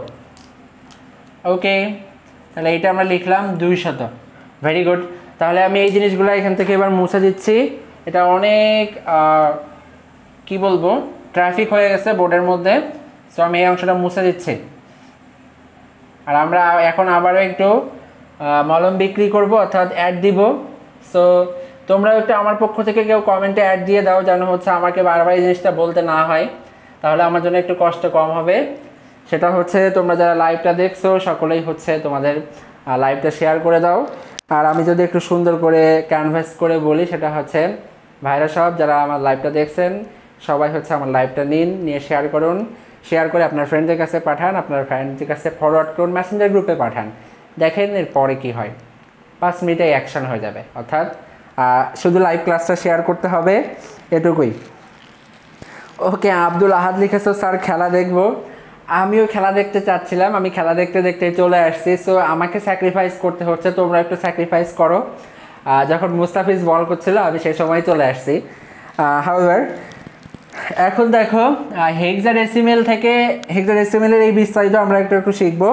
ওকে, তাহলে এটা আমরা লিখলাম 200, ভেরি গুড। তাহলে আমি এই জিনিসগুলো এখান থেকে এবার মুছে দিচ্ছি। এটা অনেক কি বলবো ট্রাফিক হয়ে গেছে বোর্ডের মধ্যে, সো আমি এই অংশটা মুছে দিচ্ছি। আর আমরা এখন আবারও একটু মলম বিক্রি করব, অর্থাৎ অ্যাড দিব। সো তোমরা একটু আমার পক্ষ থেকে কেউ কমেন্টে অ্যাড দিয়ে দাও, যেন হচ্ছে আমাকে বারবার এই জিনিসটা বলতে না হয়, তাহলে আমার জন্য একটু কষ্ট কম হবে। সেটা হচ্ছে তোমরা যারা লাইভটা দেখছো সকলেই হচ্ছে তোমাদের লাইভটা শেয়ার করে দাও। আর আমি যদি একটু সুন্দর করে ক্যানভাস করে বলি, সেটা হচ্ছে ভাইরা সব যারা আমার লাইভটা দেখছেন সবাই হচ্ছে আমার লাইভটা নিয়ে শেয়ার করুন, শেয়ার করে আপনার ফ্রেন্ডদের কাছে পাঠান, আপনার ফ্রেন্ডদের কাছে ফরওয়ার্ড করুন, মেসেঞ্জার গ্রুপে পাঠান। দেখেন এরপরে কি হয়, 5 মিনিটে অ্যাকশন হয়ে যাবে। অর্থাৎ শুধু লাইভ ক্লাসটা শেয়ার করতে হবে, এটুকুই। ওকে, আব্দুল আহাদ লিখেছো স্যার খেলা দেখবো। আমিও খেলা দেখতে চাচ্ছিলাম, আমি খেলা দেখতে দেখতে চলে আসছি। সো আমাকে স্যাক্রিফাইস করতে হচ্ছে, তোমরা একটু স্যাক্রিফাইস করো। যখন মুস্তাফিজ বল করছিল আমি সেই সময় চলে আসছি। হাউএভার এখন দেখো হেক্সাডেসিমেল থেকে হেক্সাডেসিমেলের এই বিস্তারিত আমরা একটু একটু শিখবো।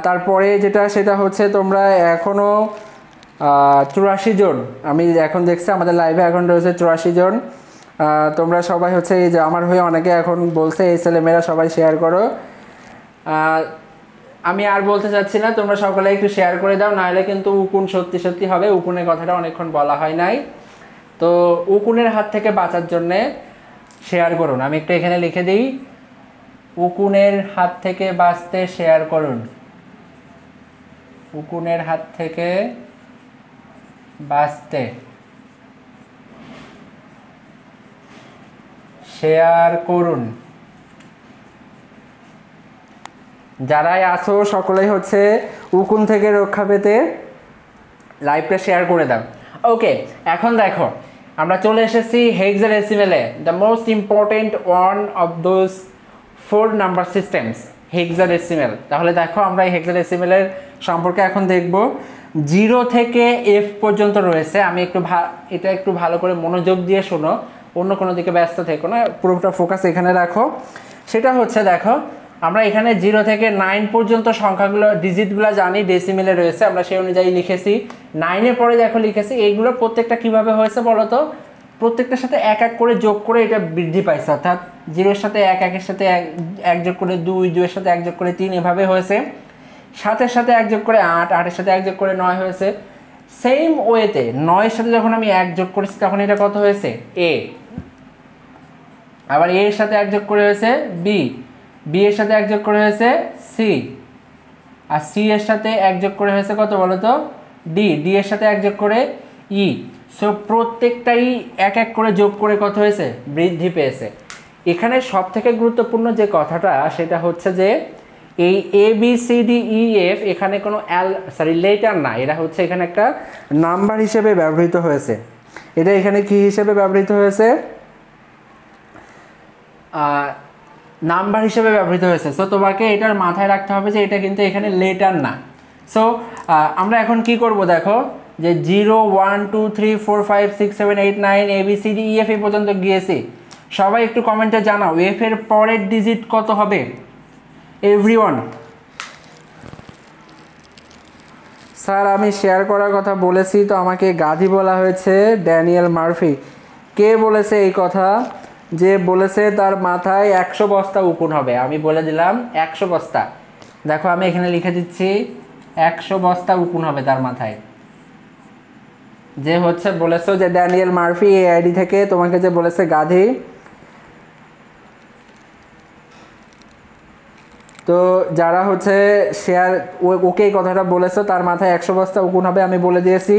তারপরে সেটা হচ্ছে তোমরা এখনও 84 জন, আমি এখন দেখছি আমাদের লাইভে এখন রয়েছে 84 জন। তোমরা সবাই হচ্ছে এই যে আমার হয়ে অনেকে এখন বলছে এই ছেলেমেয়েরা সবাই শেয়ার করো। আমি আর বলতে চাচ্ছি না, তোমরা সকলে একটু শেয়ার করে দাও, নাহলে কিন্তু উকুন সত্যি সত্যি হবে। উকুনের কথাটা অনেকক্ষণ বলা হয় নাই, তো উকুনের হাত থেকে বাঁচার জন্যে শেয়ার করুন। আমি একটু এখানে লিখে দিই, উকুনের হাত থেকে বাঁচতে শেয়ার করুন। উকুনের হাত থেকে বাঁচতে শেয়ার করুন। যারাই আসো সকলেই হচ্ছে উকুন থেকে রক্ষা পেতে লাইভটা শেয়ার করে দাও। ওকে, এখন দেখো আমরা চলে এসেছি হেক্সাডেসিমেলে, the most important one of those 4 number systems, hexadecimal. তাহলে দেখো আমরা এই হেক্সাডেসিমেলের সম্পর্কে এখন দেখব। 0 থেকে F পর্যন্ত রয়েছে। আমি এটা একটু ভালো করে মনোযোগ দিয়ে শোনো, অন্য কোনো দিকে ব্যস্ত থেকো না, পুরোটা ফোকাস এখানে রাখো। সেটা হচ্ছে দেখো আমরা এখানে 0 থেকে 9 পর্যন্ত সংখ্যাগুলো ডিজিটগুলো জানি ডেসিমেলে রয়েছে, আমরা সেই অনুযায়ী লিখেছি। 9-এর পরে দেখো লিখেছি, এইগুলো প্রত্যেকটা কিভাবে হয়েছে বলো তো, প্রত্যেকটার সাথে এক এক করে যোগ করে এটা বৃদ্ধি পাইছে। অর্থাৎ 0-এর সাথে 1, 1-এর সাথে 1 যোগ করে 2, 2-এর সাথে 1 যোগ করে 3, এভাবে হয়েছে। 7-এর সাথে 1 যোগ করে 8, 8-এর সাথে 1 যোগ করে 9 হয়েছে। সেম ওয়েতে 9-এর সাথে যখন আমি 1 যোগ করেছি তখন এটা কত হয়েছে? A। আবার A এর সাথে 1 যোগ করে হয়েছে B, B এর সাথে 1 যোগ করে হয়েছে C, আর C এর সাথে 1 যোগ করে হয়েছে কত বলো তো? D, D এর সাথে 1 যোগ করে E। সো প্রত্যেকটাই এক এক করে যোগ করে কত হয়েছে? বৃদ্ধি পেয়েছে। এখানে সব থেকে গুরুত্বপূর্ণ যে কথাটা সেটা হচ্ছে যে এই ABCDEF এখানে কোনো লেটার না, এরা হচ্ছে এখানে একটা নাম্বার হিসেবে ব্যবহৃত হয়েছে। এটা এখানে কি হিসেবে ব্যবহৃত হয়েছে? নাম্বার হিসেবে ব্যবহৃত হয়েছে। সো তোমাকে এটার মাথায় রাখতে হবে যে এটা কিন্তু এখানে লেটার না। সো আমরা এখন কি করব দেখো, যে 0, 1, 2, 3, 4, 5, 6, 7, 8, 9 ABCDEF এই পর্যন্ত গিয়েছি। সবাই একটু কমেন্টে জানাও এফ এর পরের ডিজিট কত হবে এভরিওয়ান। স্যার আমি শেয়ার করার কথা বলেছি তো আমাকে গাধি বলা হয়েছে। Daniel Murphy. কে বলেছে এই কথা? যে বলেছে তার মাথায় 100 বস্তা উকুন হবে। আমি বলে দিলাম 100 বস্তা। দেখো আমি এখানে লিখে দিচ্ছি 100 বস্তা উকুন হবে তার মাথায়। যে হচ্ছে বলেছো যে ড্যানিয়েল মার্ফি এই আইডি থেকে তোমাকে যে বলেছে গাধি, তো যারা হচ্ছে শেয়ার ওকে এই কথাটা বলেছো তার মাথায় 100 বস্তা উকুন হবে, আমি বলে দিয়েছি।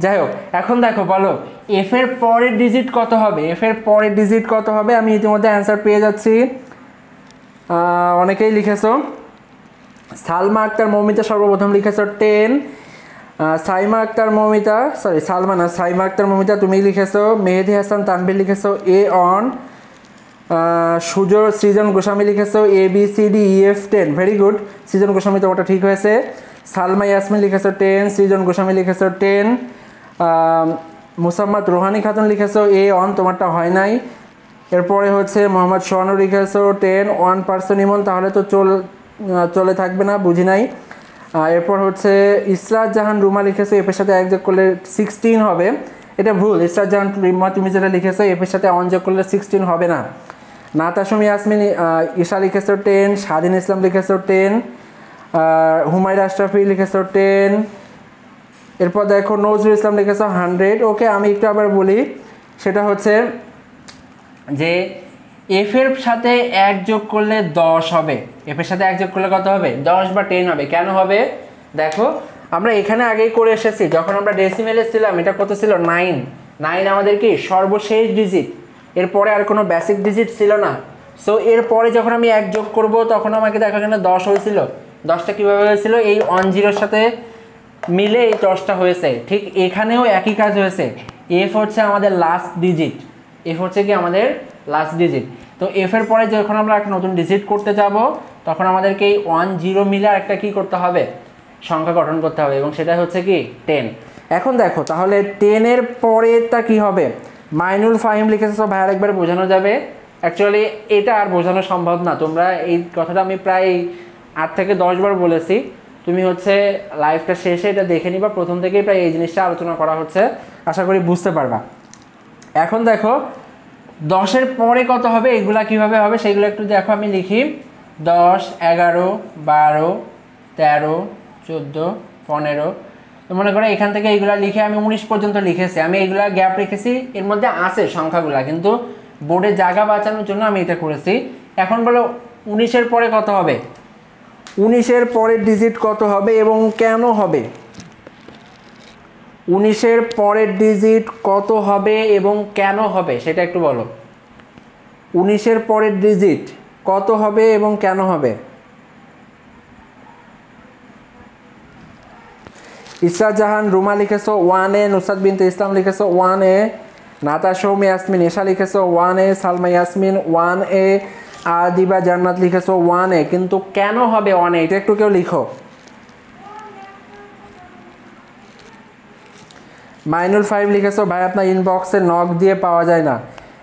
যাই হোক, এখন দেখো বলো এফ এর পরের ডিজিট কত হবে? এফ এর পরের ডিজিট কত হবে? আমি ইতিমধ্যে অ্যান্সার পেয়ে যাচ্ছি, অনেকেই লিখেছো। সালমা আক্তার মৌমিতা সর্বপ্রথম লিখেছো 10। সাইমা আক্তার মৌমিতা, সরি সালমা না, সাইমা আক্তার মৌমিতা তুমি লিখেছো। মেহেদি হাসান তানভীর লিখেছো এ অন। সৃজন গোস্বামী লিখেছো ABCDEF 10। Very good, Srijan Goswami তোমারটা ঠিক হয়েছে। সালমা ইয়াসমিন লিখেছো 10, সৃজন গোস্বামী লিখেছো 10। মুসাম্মদ রোহানি খাতুন লিখেছো এ অন, তোমারটা হয় নাই। এরপরে হচ্ছে মোহাম্মদ সোহানুর লিখেছো 10। 1 পার্সন ইমন, তাহলে তো চলে থাকবে না, বুঝি নাই। এরপর হচ্ছে ইসরাত জাহান রুমা লিখেছো এফের সাথে 1 যোগ করলে 16 হবে, এটা ভুল। ইসরাত জাহান রুমা তুমি যেটা লিখেছো এফের সাথে 1 যোগ করলে 16 হবে না। নাতাসম ইয়াসমিন ঈশা লিখেছো 10, স্বাধীন ইসলাম লিখেছো 10, হুমায়রা আশরাফি লিখেছো 10। এরপর দেখো নজরুল ইসলাম লিখেছো 100। ওকে, আমি একটু আবার বলি, সেটা হচ্ছে যে এফ এর সাথে 1 যোগ করলে 10 হবে, এফ এর সাথে 1 যোগ করলে কত হবে? 10 বা 10 হবে। কেন হবে? দেখো আমরা এখানে আগেই করে এসেছি, যখন আমরা ডেসিমেলে ছিলাম এটা কত ছিল? 9। 9 আমাদের কি সর্বশেষ ডিজিট, এরপরে আর কোনো বেসিক ডিজিট ছিল না। সো এরপরে যখন আমি 1 যোগ করব তখন আমাকে দেখো এখানে 10 হয়েছিল। 10টা কীভাবে হয়েছিল? এই 1 0-র সাথে মিলে এই 10টা হয়েছে। ঠিক এখানেও একই কাজ হয়েছে। এফ হচ্ছে আমাদের লাস্ট ডিজিট, এফ হচ্ছে কি আমাদের লাস্ট ডিজিট। তো এফ এর পরে যখন আমরা একটা নতুন ডিজিট করতে যাব তখন আমাদেরকে এই 1 0 মিলে একটা কি করতে হবে? সংখ্যা গঠন করতে হবে, এবং সেটা হচ্ছে কি 10। এখন দেখো তাহলে 10 এর পরেরটা কি হবে? মাইনুল ফাহিম লিখেছে, সব ভাই আরেকবার বোঝানো যাবে। অ্যাকচুয়ালি এটা আর বোঝানো সম্ভব না, তোমরা এই কথাটা আমি প্রায় 8 থেকে 10 বার বলেছি। তুমি হচ্ছে লাইভটা শেষে এটা দেখে নিবা, প্রথম থেকেই প্রায় এই জিনিসটা আলোচনা করা হচ্ছে, আশা করি বুঝতে পারবা। এখন দেখো 10 এর পরে কত হবে, এগুলা কিভাবে হবে সেগুলো একটু দেখো। আমি লিখি 10, 11, 12, 13, 14, 15। তো মনে করো এখান থেকে এইগুলা লিখে আমি 19 পর্যন্ত লিখেছি। আমি এইগুলা গ্যাপ রেখেছি, এর মধ্যে আছে সংখ্যাগুলা, কিন্তু বোর্ডে জায়গা বাঁচানোর জন্য আমি এটা করেছি। এখন বলো 19 এর পরে কত হবে? 19 এর পরের ডিজিট কত হবে এবং কেন হবে? 19 এর পরের ডিজিট কত হবে এবং কেন হবে সেটা একটু বলো। 19 এর পরের ডিজিট কত হবে এবং কেন হবে? ইসরাত জাহান রুমা লিখেছো 1A, নুসরাত বিনতে ইসলাম লিখেছো 1A, নাতাসম ইয়াসমিন এশা লিখেছো 1A, সালমা ইয়াসমিন 1A, আদিবা জান্নাত লিখেছো 1A। কিন্তু কেন হবে 1A এটা একটু কেউ লিখো। মাইনুল ফাহিম লিখেছো ভাই আপনার ইনবক্সে নক দিয়ে পাওয়া যায় না।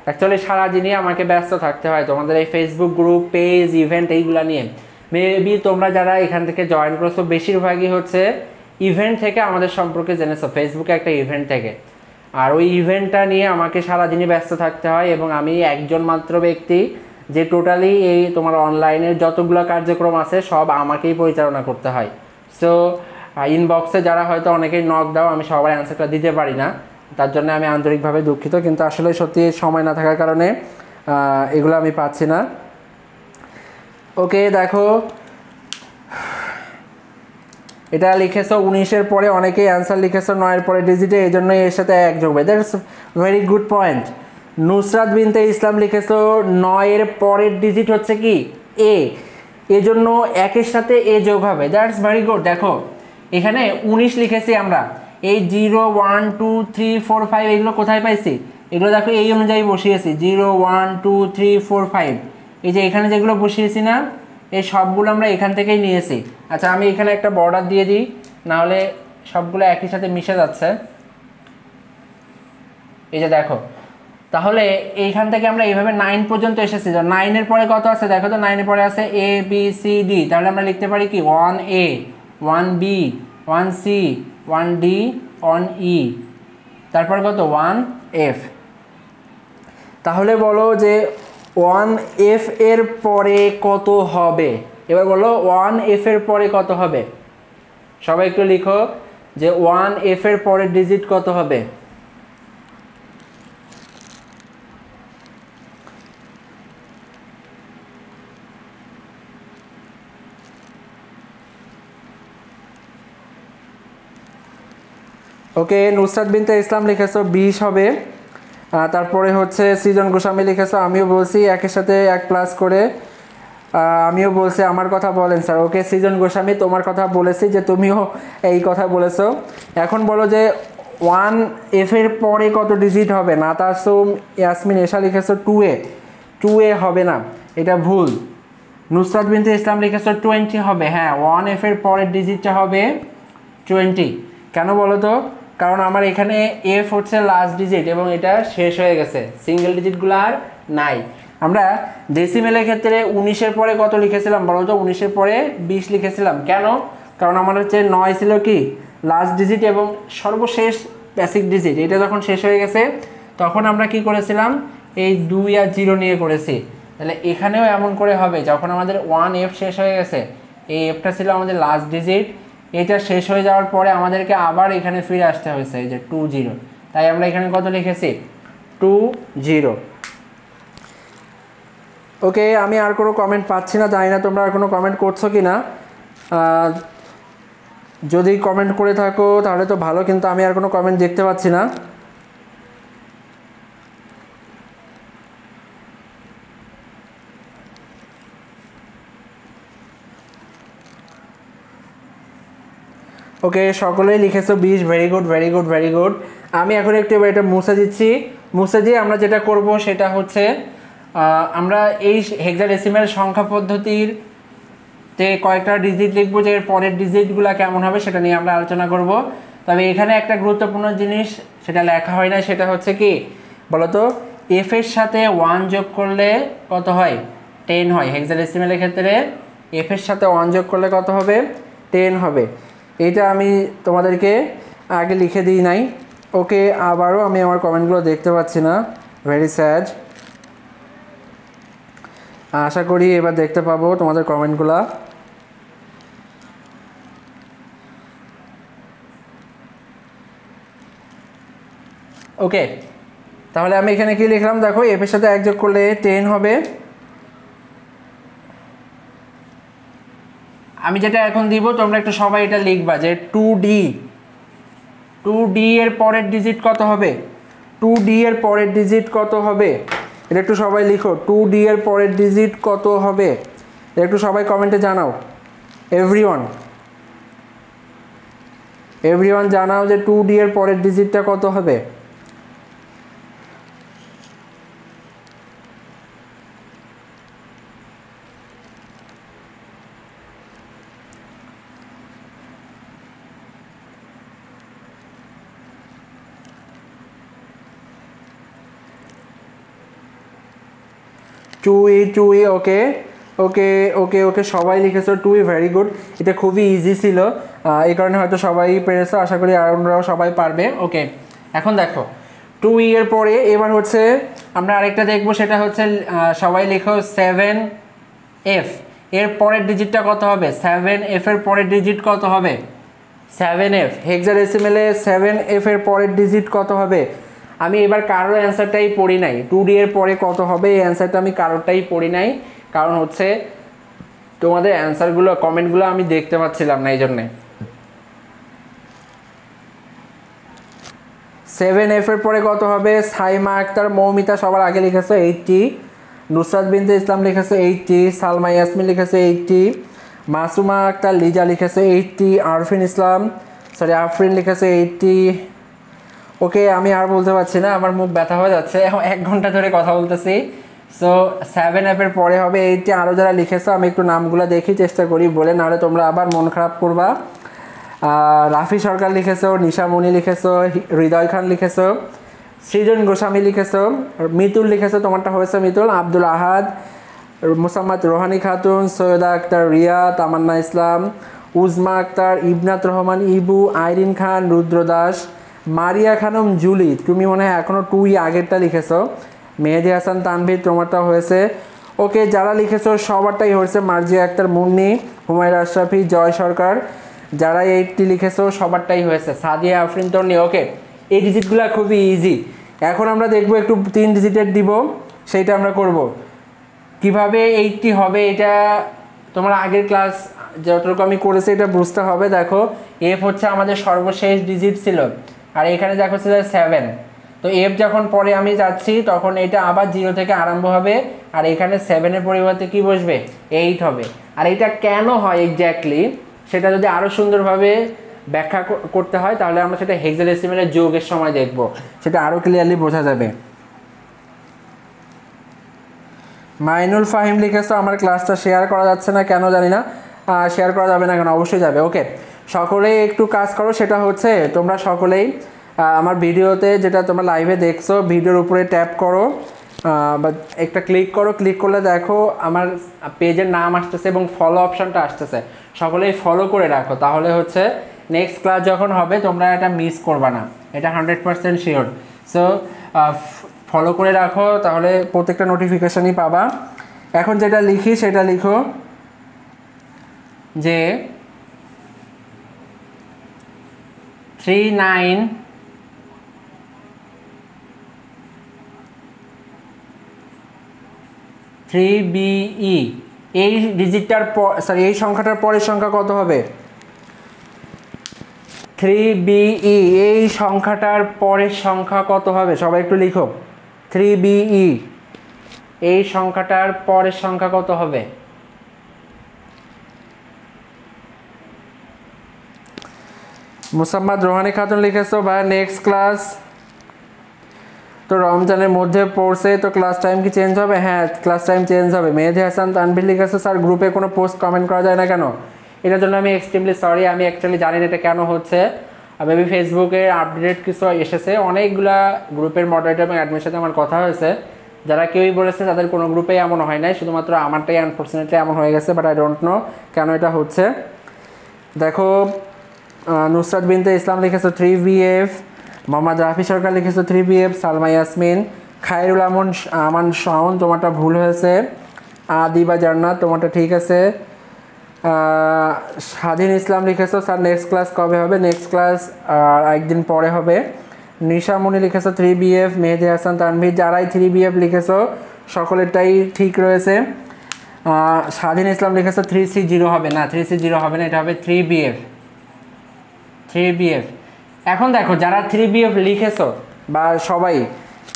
অ্যাকচুয়ালি সারাদিনই আমাকে ব্যস্ত থাকতে হয় তোমাদের এই ফেসবুক গ্রুপ, পেজ, ইভেন্ট এইগুলো নিয়ে। মেবি তোমরা যারা এখান থেকে জয়েন করছো বেশিরভাগই হচ্ছে ইভেন্ট থেকে আমাদের সম্পর্কে জেনেছো, ফেসবুকে একটা ইভেন্ট থেকে। আর ওই ইভেন্টটা নিয়ে আমাকে সারাদিনই ব্যস্ত থাকতে হয়, এবং আমি একজন মাত্র ব্যক্তি যে টোটালি এই তোমার অনলাইনের যতগুলো কার্যক্রম আছে সব আমাকেই পরিচালনা করতে হয়। সো ইনবক্সে যারা হয়তো অনেকেই নক দাও, আমি সবার অ্যান্সারটা দিতে পারি না, তার জন্য আমি আন্তরিকভাবে দুঃখিত। কিন্তু আসলে সত্যি সময় না থাকার কারণে এগুলো আমি পাচ্ছি না। ওকে দেখো এটা লিখেছো 19 এর পরে, অনেকেই অ্যান্সার লিখেছো 9 এর পরে ডিজিটে, এই জন্যই এর সাথে 1 যোগ হবে। That's very good point. Nusrat Binte ইসলাম লিখেছো 9 এর পরের ডিজিট হচ্ছে কি এ, এজন্য 1 এর সাথে এ যোগ হবে। That's very good. দেখো এখানে 19 লিখেছি আমরা, এই 0, 1, 2, 3, 4, 5 এগুলো কোথায় পাইছি? এগুলো দেখো এই অনুযায়ী বসিয়েছি, 0, 1, 2, 3, 4, 5। এই যে এখানে যেগুলো বসিয়েছি না, এই সবগুলো আমরা এখান থেকেই নিয়েছি। আচ্ছা আমি এখানে একটা বর্ডার দিয়ে দিই, নাহলে সবগুলো একই সাথে মিশে যাচ্ছে। এই যে দেখো, তাহলে এইখান থেকে আমরা এইভাবে 9 পর্যন্ত এসেছি। 9 এর পরে কত আছে দেখো তো, 9 এর পরে আছে A, B, C, D। তাহলে আমরা লিখতে পারি কি 1A, 1B, 1C, 1D, 1E, তারপর কত 1F। তাহলে বলো যে 1F এর পরে কত হবে? এবার বলো 1F এর পরে কত হবে? সবাই একটু লিখো যে 1F এর পরের ডিজিট কত হবে? ওকে, নুসরাত বিনতে ইসলাম লিখেছো 20 হবে। তারপরে হচ্ছে সৃজন গোস্বামী লিখেছো, আমিও বলছি একের সাথে 1 প্লাস করে, আমিও বলছি আমার কথা বলেন স্যার। ওকে সৃজন গোস্বামী তোমার কথা বলেছি যে তুমিও এই কথা বলেছো। এখন বলো যে 1F এর পরে কত ডিজিট হবে? নাতাসম ইয়াসমিন এশা লিখেছো 2A, 2A হবে না, এটা ভুল। নুসরাত বিনতে ইসলাম লিখেছো 20 হবে। হ্যাঁ 1F এর পরের ডিজিটটা হবে 20। কেন বলো তো? কারণ আমার এখানে এফ হচ্ছে লাস্ট ডিজিট এবং এটা শেষ হয়ে গেছে, সিঙ্গেল ডিজিটগুলো আর নাই। আমরা ডেসিমেলের ক্ষেত্রে 19 এর পরে কত লিখেছিলাম বলো তো? 19 এর পরে 20 লিখেছিলাম। কেন? কারণ আমার হচ্ছে 9 ছিল কি লাস্ট ডিজিট এবং সর্বশেষ বেসিক ডিজিট, এটা যখন শেষ হয়ে গেছে তখন আমরা কি করেছিলাম এই 2 আর 0 নিয়ে করেছি। তাহলে এখানেও এমন করে হবে, যখন আমাদের 1F শেষ হয়ে গেছে, এই এফটা ছিল আমাদের লাস্ট ডিজিট, এটা শেষ হয়ে যাওয়ার পরে আমাদেরকে আবার এখানে ফিরে আসতে হয়েছে এই যে 20, তাই আমরা এখানে কত লিখেছি 20। ওকে, আমি আর কোনো কমেন্ট পাচ্ছি না, জানি না তোমরা আর কোনো কমেন্ট করছো কি না। যদি কমেন্ট করে থাকো তাহলে তো ভালো, কিন্তু আমি আর কোনো কমেন্ট দেখতে পাচ্ছি না। ওকে, সকলেই লিখেছো 20, very good very good very good. আমি এখন একটু এটা মুছে দিচ্ছি। মুছে দিয়ে আমরা যেটা করব সেটা হচ্ছে আমরা এই হেক্সাডেসিমাল সংখ্যা পদ্ধতির তে কয়েকটা ডিজিট লিখবো, যে এর পরের ডিজিটগুলো কেমন হবে সেটা নিয়ে আমরা আলোচনা করব। তবে এখানে একটা গুরুত্বপূর্ণ জিনিস সেটা লেখা হয় না, সেটা হচ্ছে কি বলতো, এফ এর সাথে 1 যোগ করলে কত হয় 10 হয়। হেক্সাডেসিমালের ক্ষেত্রে এফ এর সাথে 1 যোগ করলে কত হবে 10 হবে। এইটা আমি তোমাদেরকে আগে লিখে দিই নাই। ওকে, আবারও আমি আমার কমেন্টগুলো দেখতে পাচ্ছি না, ভেরি স্যাড। আশা করি এবার দেখতে পাবো তোমাদের কমেন্টগুলো। ওকে, তাহলে আমি এখানে কি লিখলাম দেখো, এফ এর সাথে 1 যোগ করলে 10 হবে। আমি যেটা এখন দিব তোমরা একটু সবাই এটা লিখবা যে 2D এর পরের ডিজিট কত হবে, 2D এর পরের ডিজিট কত হবে, এটা একটু সবাই লিখো। 2D এর পরের ডিজিট কত হবে এটা একটু সবাই কমেন্টে জানাও। এভরিওয়ান জানাও যে 2D এর পরের ডিজিটটা কত হবে। টুই ওকে ওকে ওকে ওকে, সবাই লিখেছো টুই, ভেরি গুড। এটা খুবই ইজি ছিল, এই কারণে হয়তো সবাই পেরেছো, আশা করি আমরাও সবাই পারবে। ওকে, এখন দেখো 2 এর পরে এবার হচ্ছে আমরা আরেকটা দেখবো, সেটা হচ্ছে সবাই লিখো 7F এর পরের ডিজিটটা কত হবে, 7F এর পরের ডিজিট কত হবে, 7F হেক্সাডেসিমালে 7F এর পরের ডিজিট কত হবে। আমি এবার কারোর অ্যান্সারটাই পড়ি নাই, 2D এর পরে কত হবে এই অ্যান্সারটা আমি কারোরটাই পড়ি নাই, কারণ হচ্ছে তোমাদের অ্যান্সারগুলো কমেন্টগুলো আমি দেখতে পাচ্ছিলাম না, এই জন্যে। 7F এর পরে কত হবে, সাইমা আক্তার মৌমিতা সবার আগে লিখেছে 80, নুসরাত বিনতে ইসলাম লিখেছে 80, সালমা ইয়াসমিন লিখেছে 80, মাসুমা আক্তার লিজা লিখেছে 80, আফরিন লিখেছে 80। ওকে, আমি আর বলতে পারছি না, আমার মুখ ব্যথা হয়ে যাচ্ছে, এখন 1 ঘন্টা ধরে কথা বলতেছি। সো 7F এর পরে হবে 80। আরও যারা লিখেছো আমি একটু নামগুলো দেখি, চেষ্টা করি বলে, নাহলে তোমরা আবার মন খারাপ করবা। রাফি সরকার লিখেছো, নিশা মনি লিখেছো, হৃদয় খান লিখেছো, সৃজন গোস্বামী লিখেছো, মিতুল লিখেছো, তোমারটা হয়েছে মিতুল, আব্দুল আহাদ, মুসাম্মদ রোহানি খাতুন, সৈয়দা আক্তার রিয়া, তামান্না ইসলাম, উজমা আক্তার, ইবনাত রহমান ইবু, আইরিন খান, রুদ্র দাস, মারিয়া খানম জুলি, তুমি মনে হয় এখনও 2 আগেরটা লিখেছো, মেহেদি হাসান তানভীর, তোমারটা হয়েছে। ওকে, যারা লিখেছো সবারটাই হয়েছে, মার্জিয়া আক্তার মুন্নি, হুমায়রা আশরাফি, জয় সরকার, যারা 80 লিখেছো সবারটাই হয়েছে, সাদিয়া আফরিন তর্নি। ওকে, এই ডিজিটগুলো খুবই ইজি। এখন আমরা দেখবো একটু 3 ডিজিটের দিব, সেইটা আমরা করব কিভাবে 80 হবে। এটা তোমরা আগের ক্লাস যতটুকু আমি করেছি এটা বুঝতে হবে। দেখো, এফ হচ্ছে আমাদের সর্বশেষ ডিজিট ছিল, আর এখানে দেখো ছিল 7, তো এফ যখন পরে আমি যাচ্ছি তখন এটা আবার 0 থেকে আরম্ভ হবে, আর এখানে 7-এর পরিবর্তে কি বসবে 8 হবে। আর এটা কেন হয় এক্স্যাক্টলি সেটা যদি আরও সুন্দরভাবে ব্যাখ্যা করতে হয় তাহলে আমরা সেটা হেক্সাডেসিমালের যোগের সময় দেখব, সেটা আরও ক্লিয়ারলি বোঝা যাবে। মাইনুল ফাহিম লিখেছো আমার ক্লাসটা শেয়ার করা যাচ্ছে না কেন জানি না, শেয়ার করা যাবে না কেন, অবশ্যই যাবে। ওকে, সকলেই একটু কাজ করো, সেটা হচ্ছে তোমরা সকলেই আমার ভিডিওতে যেটা তোমরা লাইভে দেখছো ভিডিওর উপরে ট্যাপ করো, বা একটা ক্লিক করো, ক্লিক করলে দেখো আমার পেজের নাম আসতেছে এবং ফলো অপশনটা আসতেছে। সকলেই ফলো করে রাখো, তাহলে হচ্ছে নেক্সট ক্লাস যখন হবে তোমরা এটা মিস করবা না, এটা 100% শিওর। সো ফলো করে রাখো, তাহলে প্রত্যেকটা নোটিফিকেশানই পাবা। এখন যেটা লিখি সেটা লিখো যে 3BE এই ডিজিটটার পর, সরি এই সংখ্যাটার পরের সংখ্যা কত হবে? 3BE এই সংখ্যাটার পরের সংখ্যা কত হবে? সবাই একটু লিখো 3BE এই সংখ্যাটার পরের সংখ্যা কত হবে? মুসাম্মাদ রোহানি খাতুন লিখেছো ভাই নেক্সট ক্লাস তো রমজানের মধ্যে পড়ছে, তো ক্লাস টাইম কি চেঞ্জ হবে? হ্যাঁ ক্লাস টাইম চেঞ্জ হবে। মেহেদি হাসান তানভীর লিখেছে স্যার গ্রুপে কোনো পোস্ট কমেন্ট করা যায় না কেন? এটার জন্য আমি এক্সট্রিমলি সরি, আমি অ্যাকচুয়ালি জানি না এটা কেন হচ্ছে। মেবি ফেসবুকে আপডেট কিছু এসেছে, অনেকগুলা গ্রুপের মডারেটর এবং অ্যাডমিনের সাথে আমার কথা হয়েছে, যারা কেউই বলেছে তাদের কোনো গ্রুপেই এমন হয় নাই, শুধুমাত্র আমারটাই আনফর্চুনেটলি এমন হয়ে গেছে, বাট আই ডোন্ট নো কেন এটা হচ্ছে। দেখো নুসরাত বিনতে ইসলাম লিখেছে 3BF, মোহাম্মদ রাফি সরকার লিখেছে 3BF, সালমা ইয়াসমিন, খায়রুল আমান শাওন তোমারটা ভুল হয়েছে, আদিবা জান্নাত তোমারটা ঠিক আছে, স্বাধীন ইসলাম লিখেছো স্যার নেক্সট ক্লাস কবে হবে? নেক্সট ক্লাস একদিন পরে হবে। নিশামণি লিখেছো 3BF, মেহেদি হাসান তানভীর, যারাই 3BF লিখেছো সকলেরটাই ঠিক রয়েছে। স্বাধীন ইসলাম লিখেছো 3C0 হবে না, 3C0 হবে না, এটা হবে 3BF। এখন দেখো যারা 3BF লিখেছো বা সবাই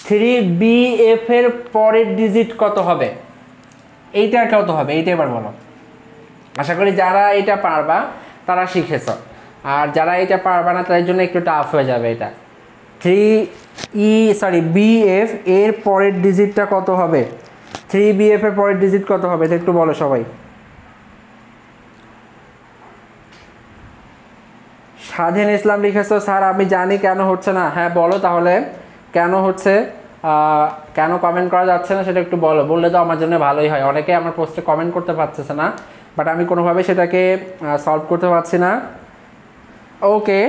3BF এর পরের ডিজিট কত হবে? এইটা কত হবে এইটা এবার বলো। আশা করি যারা এটা পারবা তারা শিখেছো, আর যারা এটা পারবা না তাদের জন্য একটু টাফ হয়ে যাবে এটা। BF এর পরের ডিজিটটা কত হবে? 3BF এর পরের ডিজিট কত হবে এটা একটু বলো সবাই। স্বাধীন ইসলাম লিখেছো স্যার আমি জানি কেন হচ্ছে না। হ্যাঁ বলো তাহলে কেন হচ্ছে, কেন কমেন্ট করা যাচ্ছে না সেটা একটু বলো, বললে তো আমার জন্য ভালোই হয়। অনেকে আমার পোস্টে কমেন্ট করতে পারতেছে না, বাট আমি কোনোভাবে সেটাকে সলভ করতে পারছি না। Okay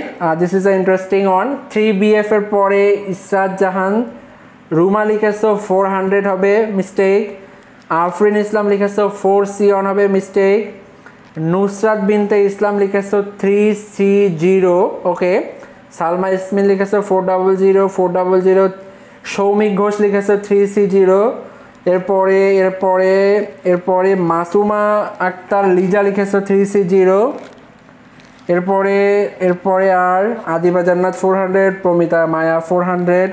this is a interesting one. 3BF এর পরে ইসরাত জাহান রুমা লিখেছো 400 হবে, মিস্টেক। আফরিন ইসলাম লিখেছো 4C অন হবে, মিস্টেক। নুসরাত বিনতে ইসলাম লিখেছো 3C0, ওকে। সালমা ইসমিন লিখেছো 400। সৌমিক ঘোষ লিখেছো 3C0। এরপরে মাসুমা আক্তার লিজা লিখেছো 3C0। এরপরে আর আদিবা জান্নাত 400, প্রমিতা মায়া 400।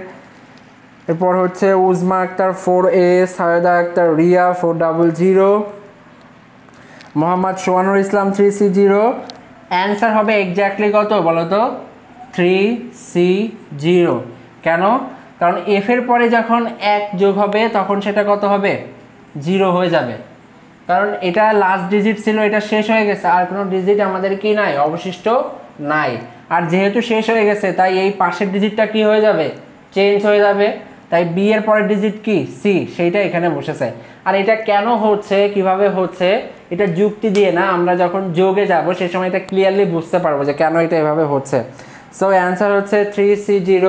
এরপর হচ্ছে উজমা আক্তার 4A, সায়দা আক্তার রিয়া 400, মোহাম্মদ সোহানুর ইসলাম 3C0। অ্যান্সার হবে এক্স্যাক্টলি কত বলো তো? 3C0। কেন? কারণ এফ এর পরে যখন 1 যোগ হবে তখন সেটা কত হবে? 0 হয়ে যাবে, কারণ এটা লাস্ট ডিজিট ছিল, এটা শেষ হয়ে গেছে, আর কোনো ডিজিট আমাদের কি নাই, অবশিষ্ট নাই। আর যেহেতু শেষ হয়ে গেছে তাই এই পাশের ডিজিটটা কি হয়ে যাবে? চেঞ্জ হয়ে যাবে। তাই বি এর পরের ডিজিট কি? সি, সেইটা এখানে বসেছে। আর এটা কেন হচ্ছে, কিভাবে হচ্ছে, এটা যুক্তি দিয়ে না, আমরা যখন যোগে যাব সেই সময় এটা ক্লিয়ারলি বুঝতে পারবো যে কেন এটা এভাবে হচ্ছে। সো অ্যান্সার হচ্ছে 3C0।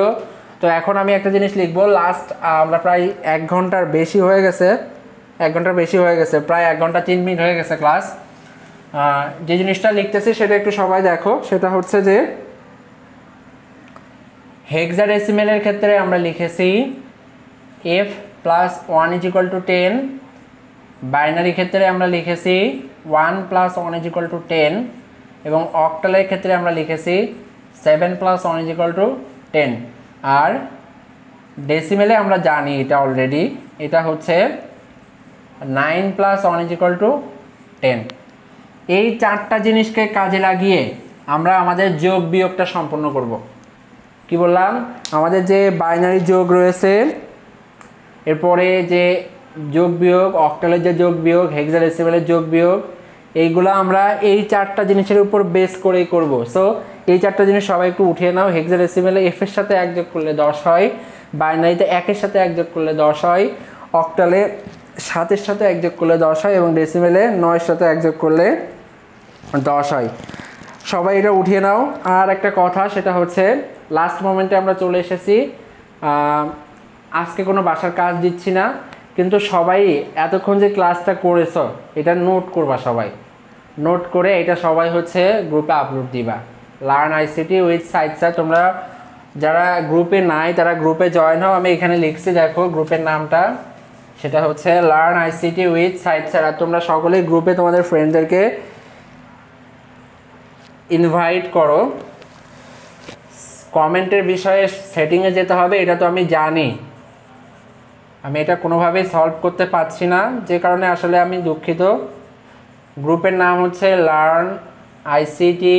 তো এখন আমি একটা জিনিস লিখবো, লাস্ট আমরা প্রায় 1 ঘন্টার বেশি হয়ে গেছে, 1 ঘন্টার বেশি হয়ে গেছে, প্রায় 1 ঘন্টা 3 মিনিট হয়ে গেছে ক্লাস। যে জিনিসটা লিখতেছি সেটা একটু সবাই দেখো, সেটা হচ্ছে যে হেক্সাডেসিমেলের ক্ষেত্রে আমরা লিখেছি f + 1 = 10, বাইনারি ক্ষেত্রে আমরা লিখেছি 1 + 1 = 10, এবং অক্টালের ক্ষেত্রে আমরা লিখেছি 7 + 1 = 10। আর ডেসিমেলে আমরা জানি এটা অলরেডি, এটা হচ্ছে 9 + 1 = 10। এই 4টা জিনিসকে কাজে লাগিয়ে আমরা আমাদের যোগ বিয়োগটা সম্পন্ন করব। কি বললাম? আমাদের যে বাইনারি যোগ রয়েছে, এরপরে যে যোগ বিয়োগ, অক্টালের যে যোগ বিয়োগ, হেক্সাডেসিমেলের যোগ বিয়োগ, এইগুলো আমরা এই 4টা জিনিসের উপর বেস করেই করব। সো এই 4টা জিনিস সবাই একটু উঠিয়ে নাও। হেক্সাডেসিমেলে f এর সাথে 1 যোগ করলে 10 হয়, বাইনারিতে 1 এর সাথে 1 যোগ করলে 10 হয়, অক্টালে 7-এর সাথে 1 যোগ করলে 10 হয় এবং ডেসিমেলে 9-এর সাথে 1 যোগ করলে 10 হয়। সবাই এটা উঠিয়ে নাও। আর একটা কথা, সেটা হচ্ছে লাস্ট মোমেন্টে আমরা চলে এসেছি। আজকে কোনো বাসার কাজ দিচ্ছি না, কিন্তু সবাই এতক্ষণ যে ক্লাসটা করেছো এটা নোট করবা, সবাই নোট করে এটা সবাই হচ্ছে গ্রুপে আপলোড দিবা। Learn ICT with site sir, তোমরা যারা গ্রুপে নাই তারা গ্রুপে জয়েন হও। আমি এখানে লিখছি, দেখো গ্রুপের নামটা, সেটা হচ্ছে learn ICT with site sir. আর তোমরা সকলেই গ্রুপে তোমাদের ফ্রেন্ডদেরকে ইনভাইট করো। কমেন্টের বিষয়ে সেটিংয়ে যেতে হবে, এটা তো আমি জানি, আমি এটা কোনোভাবেই সলভ করতে পারছি না, যে কারণে আসলে আমি দুঃখিত। গ্রুপের নাম হচ্ছে learn ICT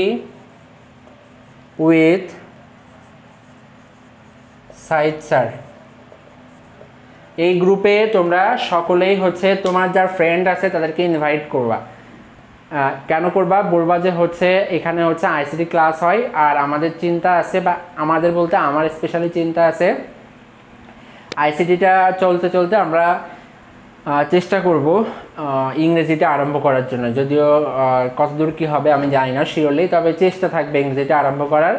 with site sir. এই গ্রুপে তোমরা সকলেই হচ্ছে তোমার যার ফ্রেন্ড আছে তাদেরকে ইনভাইট করবা। কেন করবা? বলবা যে হচ্ছে এখানে হচ্ছে আইসিটি ক্লাস হয়, আর আমাদের চিন্তা আছে, বা আমাদের বলতে আমার স্পেশালি চিন্তা আছে, আইসিটিটা চলতে চলতে আমরা চেষ্টা করব ইংরেজিটা আরম্ভ করার জন্য। যদিও কতদূর কী হবে আমি জানি না শিওরলি, তবে চেষ্টা থাকবে ইংরেজিটা আরম্ভ করার।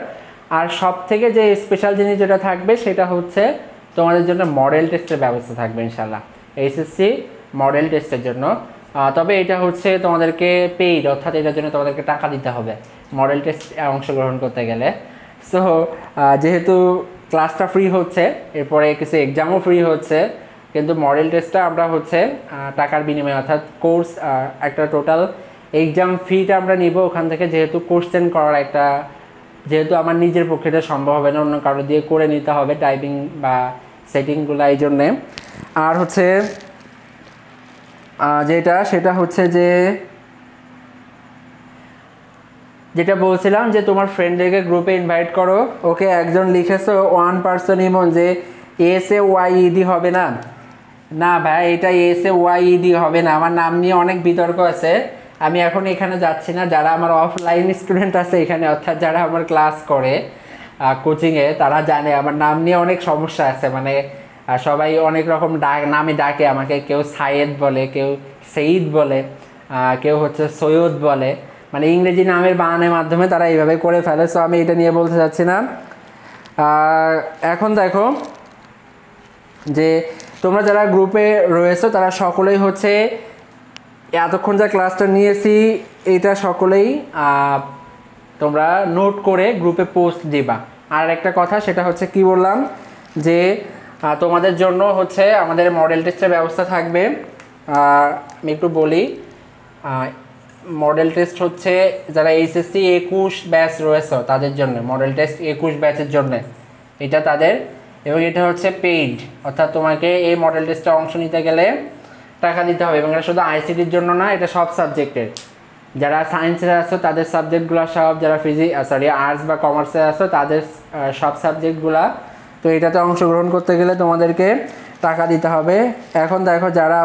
আর সব থেকে যে স্পেশাল জিনিস যেটা থাকবে সেটা হচ্ছে তোমাদের জন্য মডেল টেস্টের ব্যবস্থা থাকবে ইনশাল্লাহ, এইচএসসি মডেল টেস্টের জন্য। তবে এটা হচ্ছে তোমাদেরকে পেইড, অর্থাৎ এটার জন্য তোমাদেরকে টাকা দিতে হবে মডেল টেস্ট অংশগ্রহণ করতে গেলে। সো যেহেতু ক্লাসটা ফ্রি হচ্ছে, এরপরে কিছু এক্সামও ফ্রি হচ্ছে, কিন্তু মডেল টেস্টটা আমরা হচ্ছে টাকার বিনিময়ে, অর্থাৎ কোর্স একটা টোটাল এক্সাম ফিটা আমরা নিব ওখান থেকে। যেহেতু কোশ্চেন করার একটা, যেহেতু আমার নিজের পক্ষে এটা সম্ভব হবে না, অন্য কারো দিয়ে করে নিতে হবে টাইপিং বা সেটিংগুলো, এই জন্যে। আর হচ্ছে সেটা হচ্ছে যেটা বলছিলাম যে তোমার ফ্রেন্ডদেরকে গ্রুপে ইনভাইট করো। ওকে, একজন লিখেছো 1 পার্সন ইমন যে SAYED হবে না। না ভাই, এটা SAYED হবে না, আমার নাম নিয়ে অনেক বিতর্ক আছে। আমি এখন এখানে যাচ্ছি না। যারা আমার অফলাইন স্টুডেন্ট আছে এখানে, অর্থাৎ যারা আমার ক্লাস করে কোচিংয়ে, তারা জানে আমার নাম নিয়ে অনেক সমস্যা আছে। মানে সবাই অনেক রকম নামে ডাকে আমাকে, কেউ সাইয়েদ বলে, কেউ সঈদ বলে, কেউ হচ্ছে সৈয়দ বলে, মানে ইংরেজি নামের বানানের মাধ্যমে তারা এইভাবে করে ফেলে। সো আমি এটা নিয়ে বলতে চাচ্ছি না। এখন দেখো যে তোমরা যারা গ্রুপে রয়েছো তারা সকলেই হচ্ছে এতক্ষণ যা ক্লাসটা নিয়েছি এটা সকলেই তোমরা নোট করে গ্রুপে পোস্ট দিবা। আর একটা কথা, সেটা হচ্ছে কি বললাম যে তোমাদের জন্য হচ্ছে আমাদের মডেল টেস্টের ব্যবস্থা থাকবে। আমি একটু বলি, মডেল টেস্ট হচ্ছে যারা এইচএসসি 21 ব্যাচ রয়েছে তাদের জন্য মডেল টেস্ট, 21 ব্যাচের জন্য এটা তাদের, এবং এটা হচ্ছে পেইড, অর্থাৎ তোমাকে এই মডেল টেস্টে অংশ নিতে গেলে টাকা দিতে হবে। এবং এটা শুধু আইসিটির জন্য না, এটা সব সাবজেক্টের। যারা সায়েন্সে আসো তাদের সাবজেক্টগুলো সব, যারা আর্টস বা কমার্সে আসো তাদের সব সাবজেক্টগুলা। তো এটাতে অংশগ্রহণ করতে গেলে তোমাদেরকে টাকা দিতে হবে। এখন দেখো যারা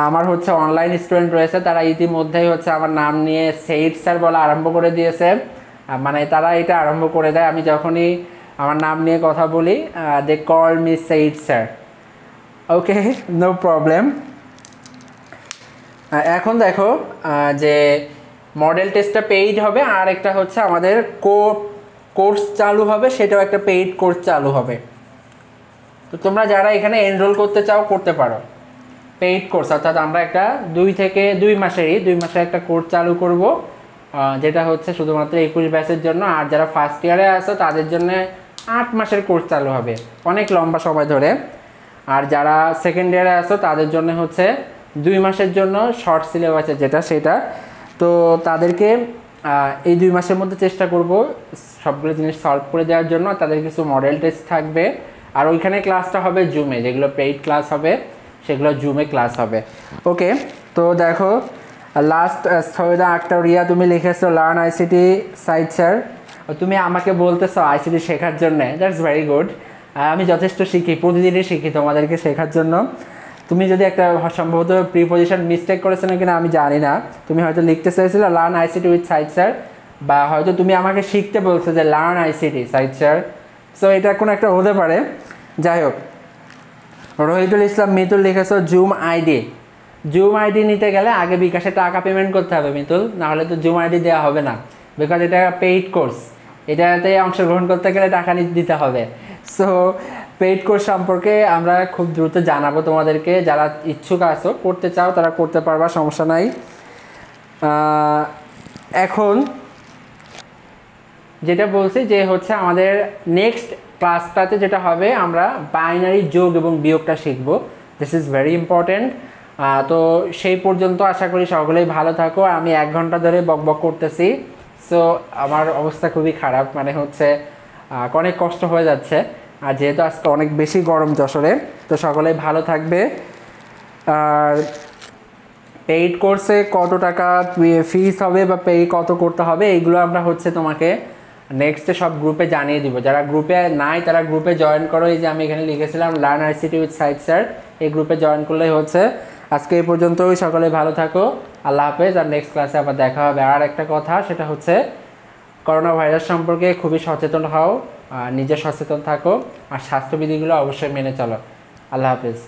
আমার হচ্ছে অনলাইন স্টুডেন্ট রয়েছে তারা ইতিমধ্যেই হচ্ছে আমার নাম নিয়ে সেইড স্যার বলা আরম্ভ করে দিয়েছে। মানে তারা এটা আরম্ভ করে দেয়, আমি যখনই আমার নাম নিয়ে কথা বলি, দে কল মি সেইড স্যার। ওকে, নো প্রবলেম। এখন দেখো যে মডেল টেস্টটা পেইড হবে, আর একটা হচ্ছে আমাদের কোর্স চালু হবে, সেটাও একটা পেইড কোর্স চালু হবে। তো তোমরা যারা এখানে এনরোল করতে চাও করতে পারো, পেইড কোর্স, অর্থাৎ আমরা একটা 2 মাসের একটা কোর্স চালু করব, যেটা হচ্ছে শুধুমাত্র 21 ব্যাচের জন্য। আর যারা ফার্স্ট ইয়ারে আসো তাদের জন্য 8 মাসের কোর্স চালু হবে, অনেক লম্বা সময় ধরে। আর যারা সেকেন্ড ইয়ারে আসো তাদের জন্য হচ্ছে 2 মাসের জন্য শর্ট সিলেবাসের সেটা। তো তাদেরকে এই 2 মাসের মধ্যে চেষ্টা করব সবগুলো জিনিস সলভ করে দেওয়ার জন্য। তাদের কিছু মডেল টেস্ট থাকবে, আর ওইখানে ক্লাসটা হবে জুমে, যেগুলো পেইড ক্লাস হবে সেগুলো জুমে ক্লাস হবে। ওকে, তো দেখো লাস্ট সৈয়দা আক্তার রিয়া তুমি লিখেছো লার্ন আইসিটি সাইট স্যার। তুমি আমাকে বলতেছো আইসিটি শেখার জন্য, দ্যাটস ভেরি গুড। আমি যথেষ্ট শিখি, প্রতিদিনই শিখি তোমাদেরকে শেখার জন্য। তুমি যদি একটা সম্ভবত প্রিপোজিশন মিস্টেক করেছো না কিনা আমি জানি না, তুমি হয়তো লিখতে চাইছিলে learn ICT with site sir, বা হয়তো তুমি আমাকে শিখতে বলছো যে learn ICT Sayed sir. So এটা কোনো একটা হতে পারে, যাই হোক। রহিদুল ইসলাম মিতুল লিখেছো জুম আইডি নিতে গেলে আগে বিকাশে টাকা পেমেন্ট করতে হবে মিতুল, নাহলে তো জুম আইডি দেওয়া হবে না, বিকজ এটা পেইড কোর্স, এটাতে অংশগ্রহণ করতে গেলে টাকা দিতে হবে। সো পেইড কোর্স সম্পর্কে আমরা খুব দ্রুত জানাবো তোমাদেরকে, যারা ইচ্ছুক আছো করতে চাও তারা করতে পারবা, সমস্যা নাই। এখন যেটা বলছি যে হচ্ছে আমাদের নেক্সট ক্লাসটাতে যেটা হবে, আমরা বাইনারি যোগ এবং বিয়োগটা শিখব, দিস ইজ ভেরি ইম্পর্টেন্ট। তো সেই পর্যন্ত আশা করি সকলেই ভালো থাকো। আমি 1 ঘন্টা ধরে বকবক করতেছি, সো আমার অবস্থা খুবই খারাপ, মানে হচ্ছে অনেক কষ্ট হয়ে যাচ্ছে, আর যেহেতু আজকে অনেক বেশি গরম যশোরে। তো সকলেই ভালো থাকবে। আর পেইড কোর্সে কত টাকা ফিস হবে বা পে কত করতে হবে এইগুলো আমরা হচ্ছে তোমাকে নেক্সটে সব গ্রুপে জানিয়ে দিব। যারা গ্রুপে নাই তারা গ্রুপে জয়েন করো, এই যে আমি এখানে লিখেছিলাম learn ICT with Sayed sir, এই গ্রুপে জয়েন করলেই হচ্ছে। আজকে এই পর্যন্তই, সকলে ভালো থাকো, আল্লাহ হাফেজ, আর নেক্সট ক্লাসে আবার দেখা হবে। আর একটা কথা, সেটা হচ্ছে করোনা ভাইরাস সম্পর্কে খুবই সচেতন হও, নিজে সচেতন থাকো, আর স্বাস্থ্যবিধিগুলো অবশ্যই মেনে চলো। আল্লাহ হাফেজ।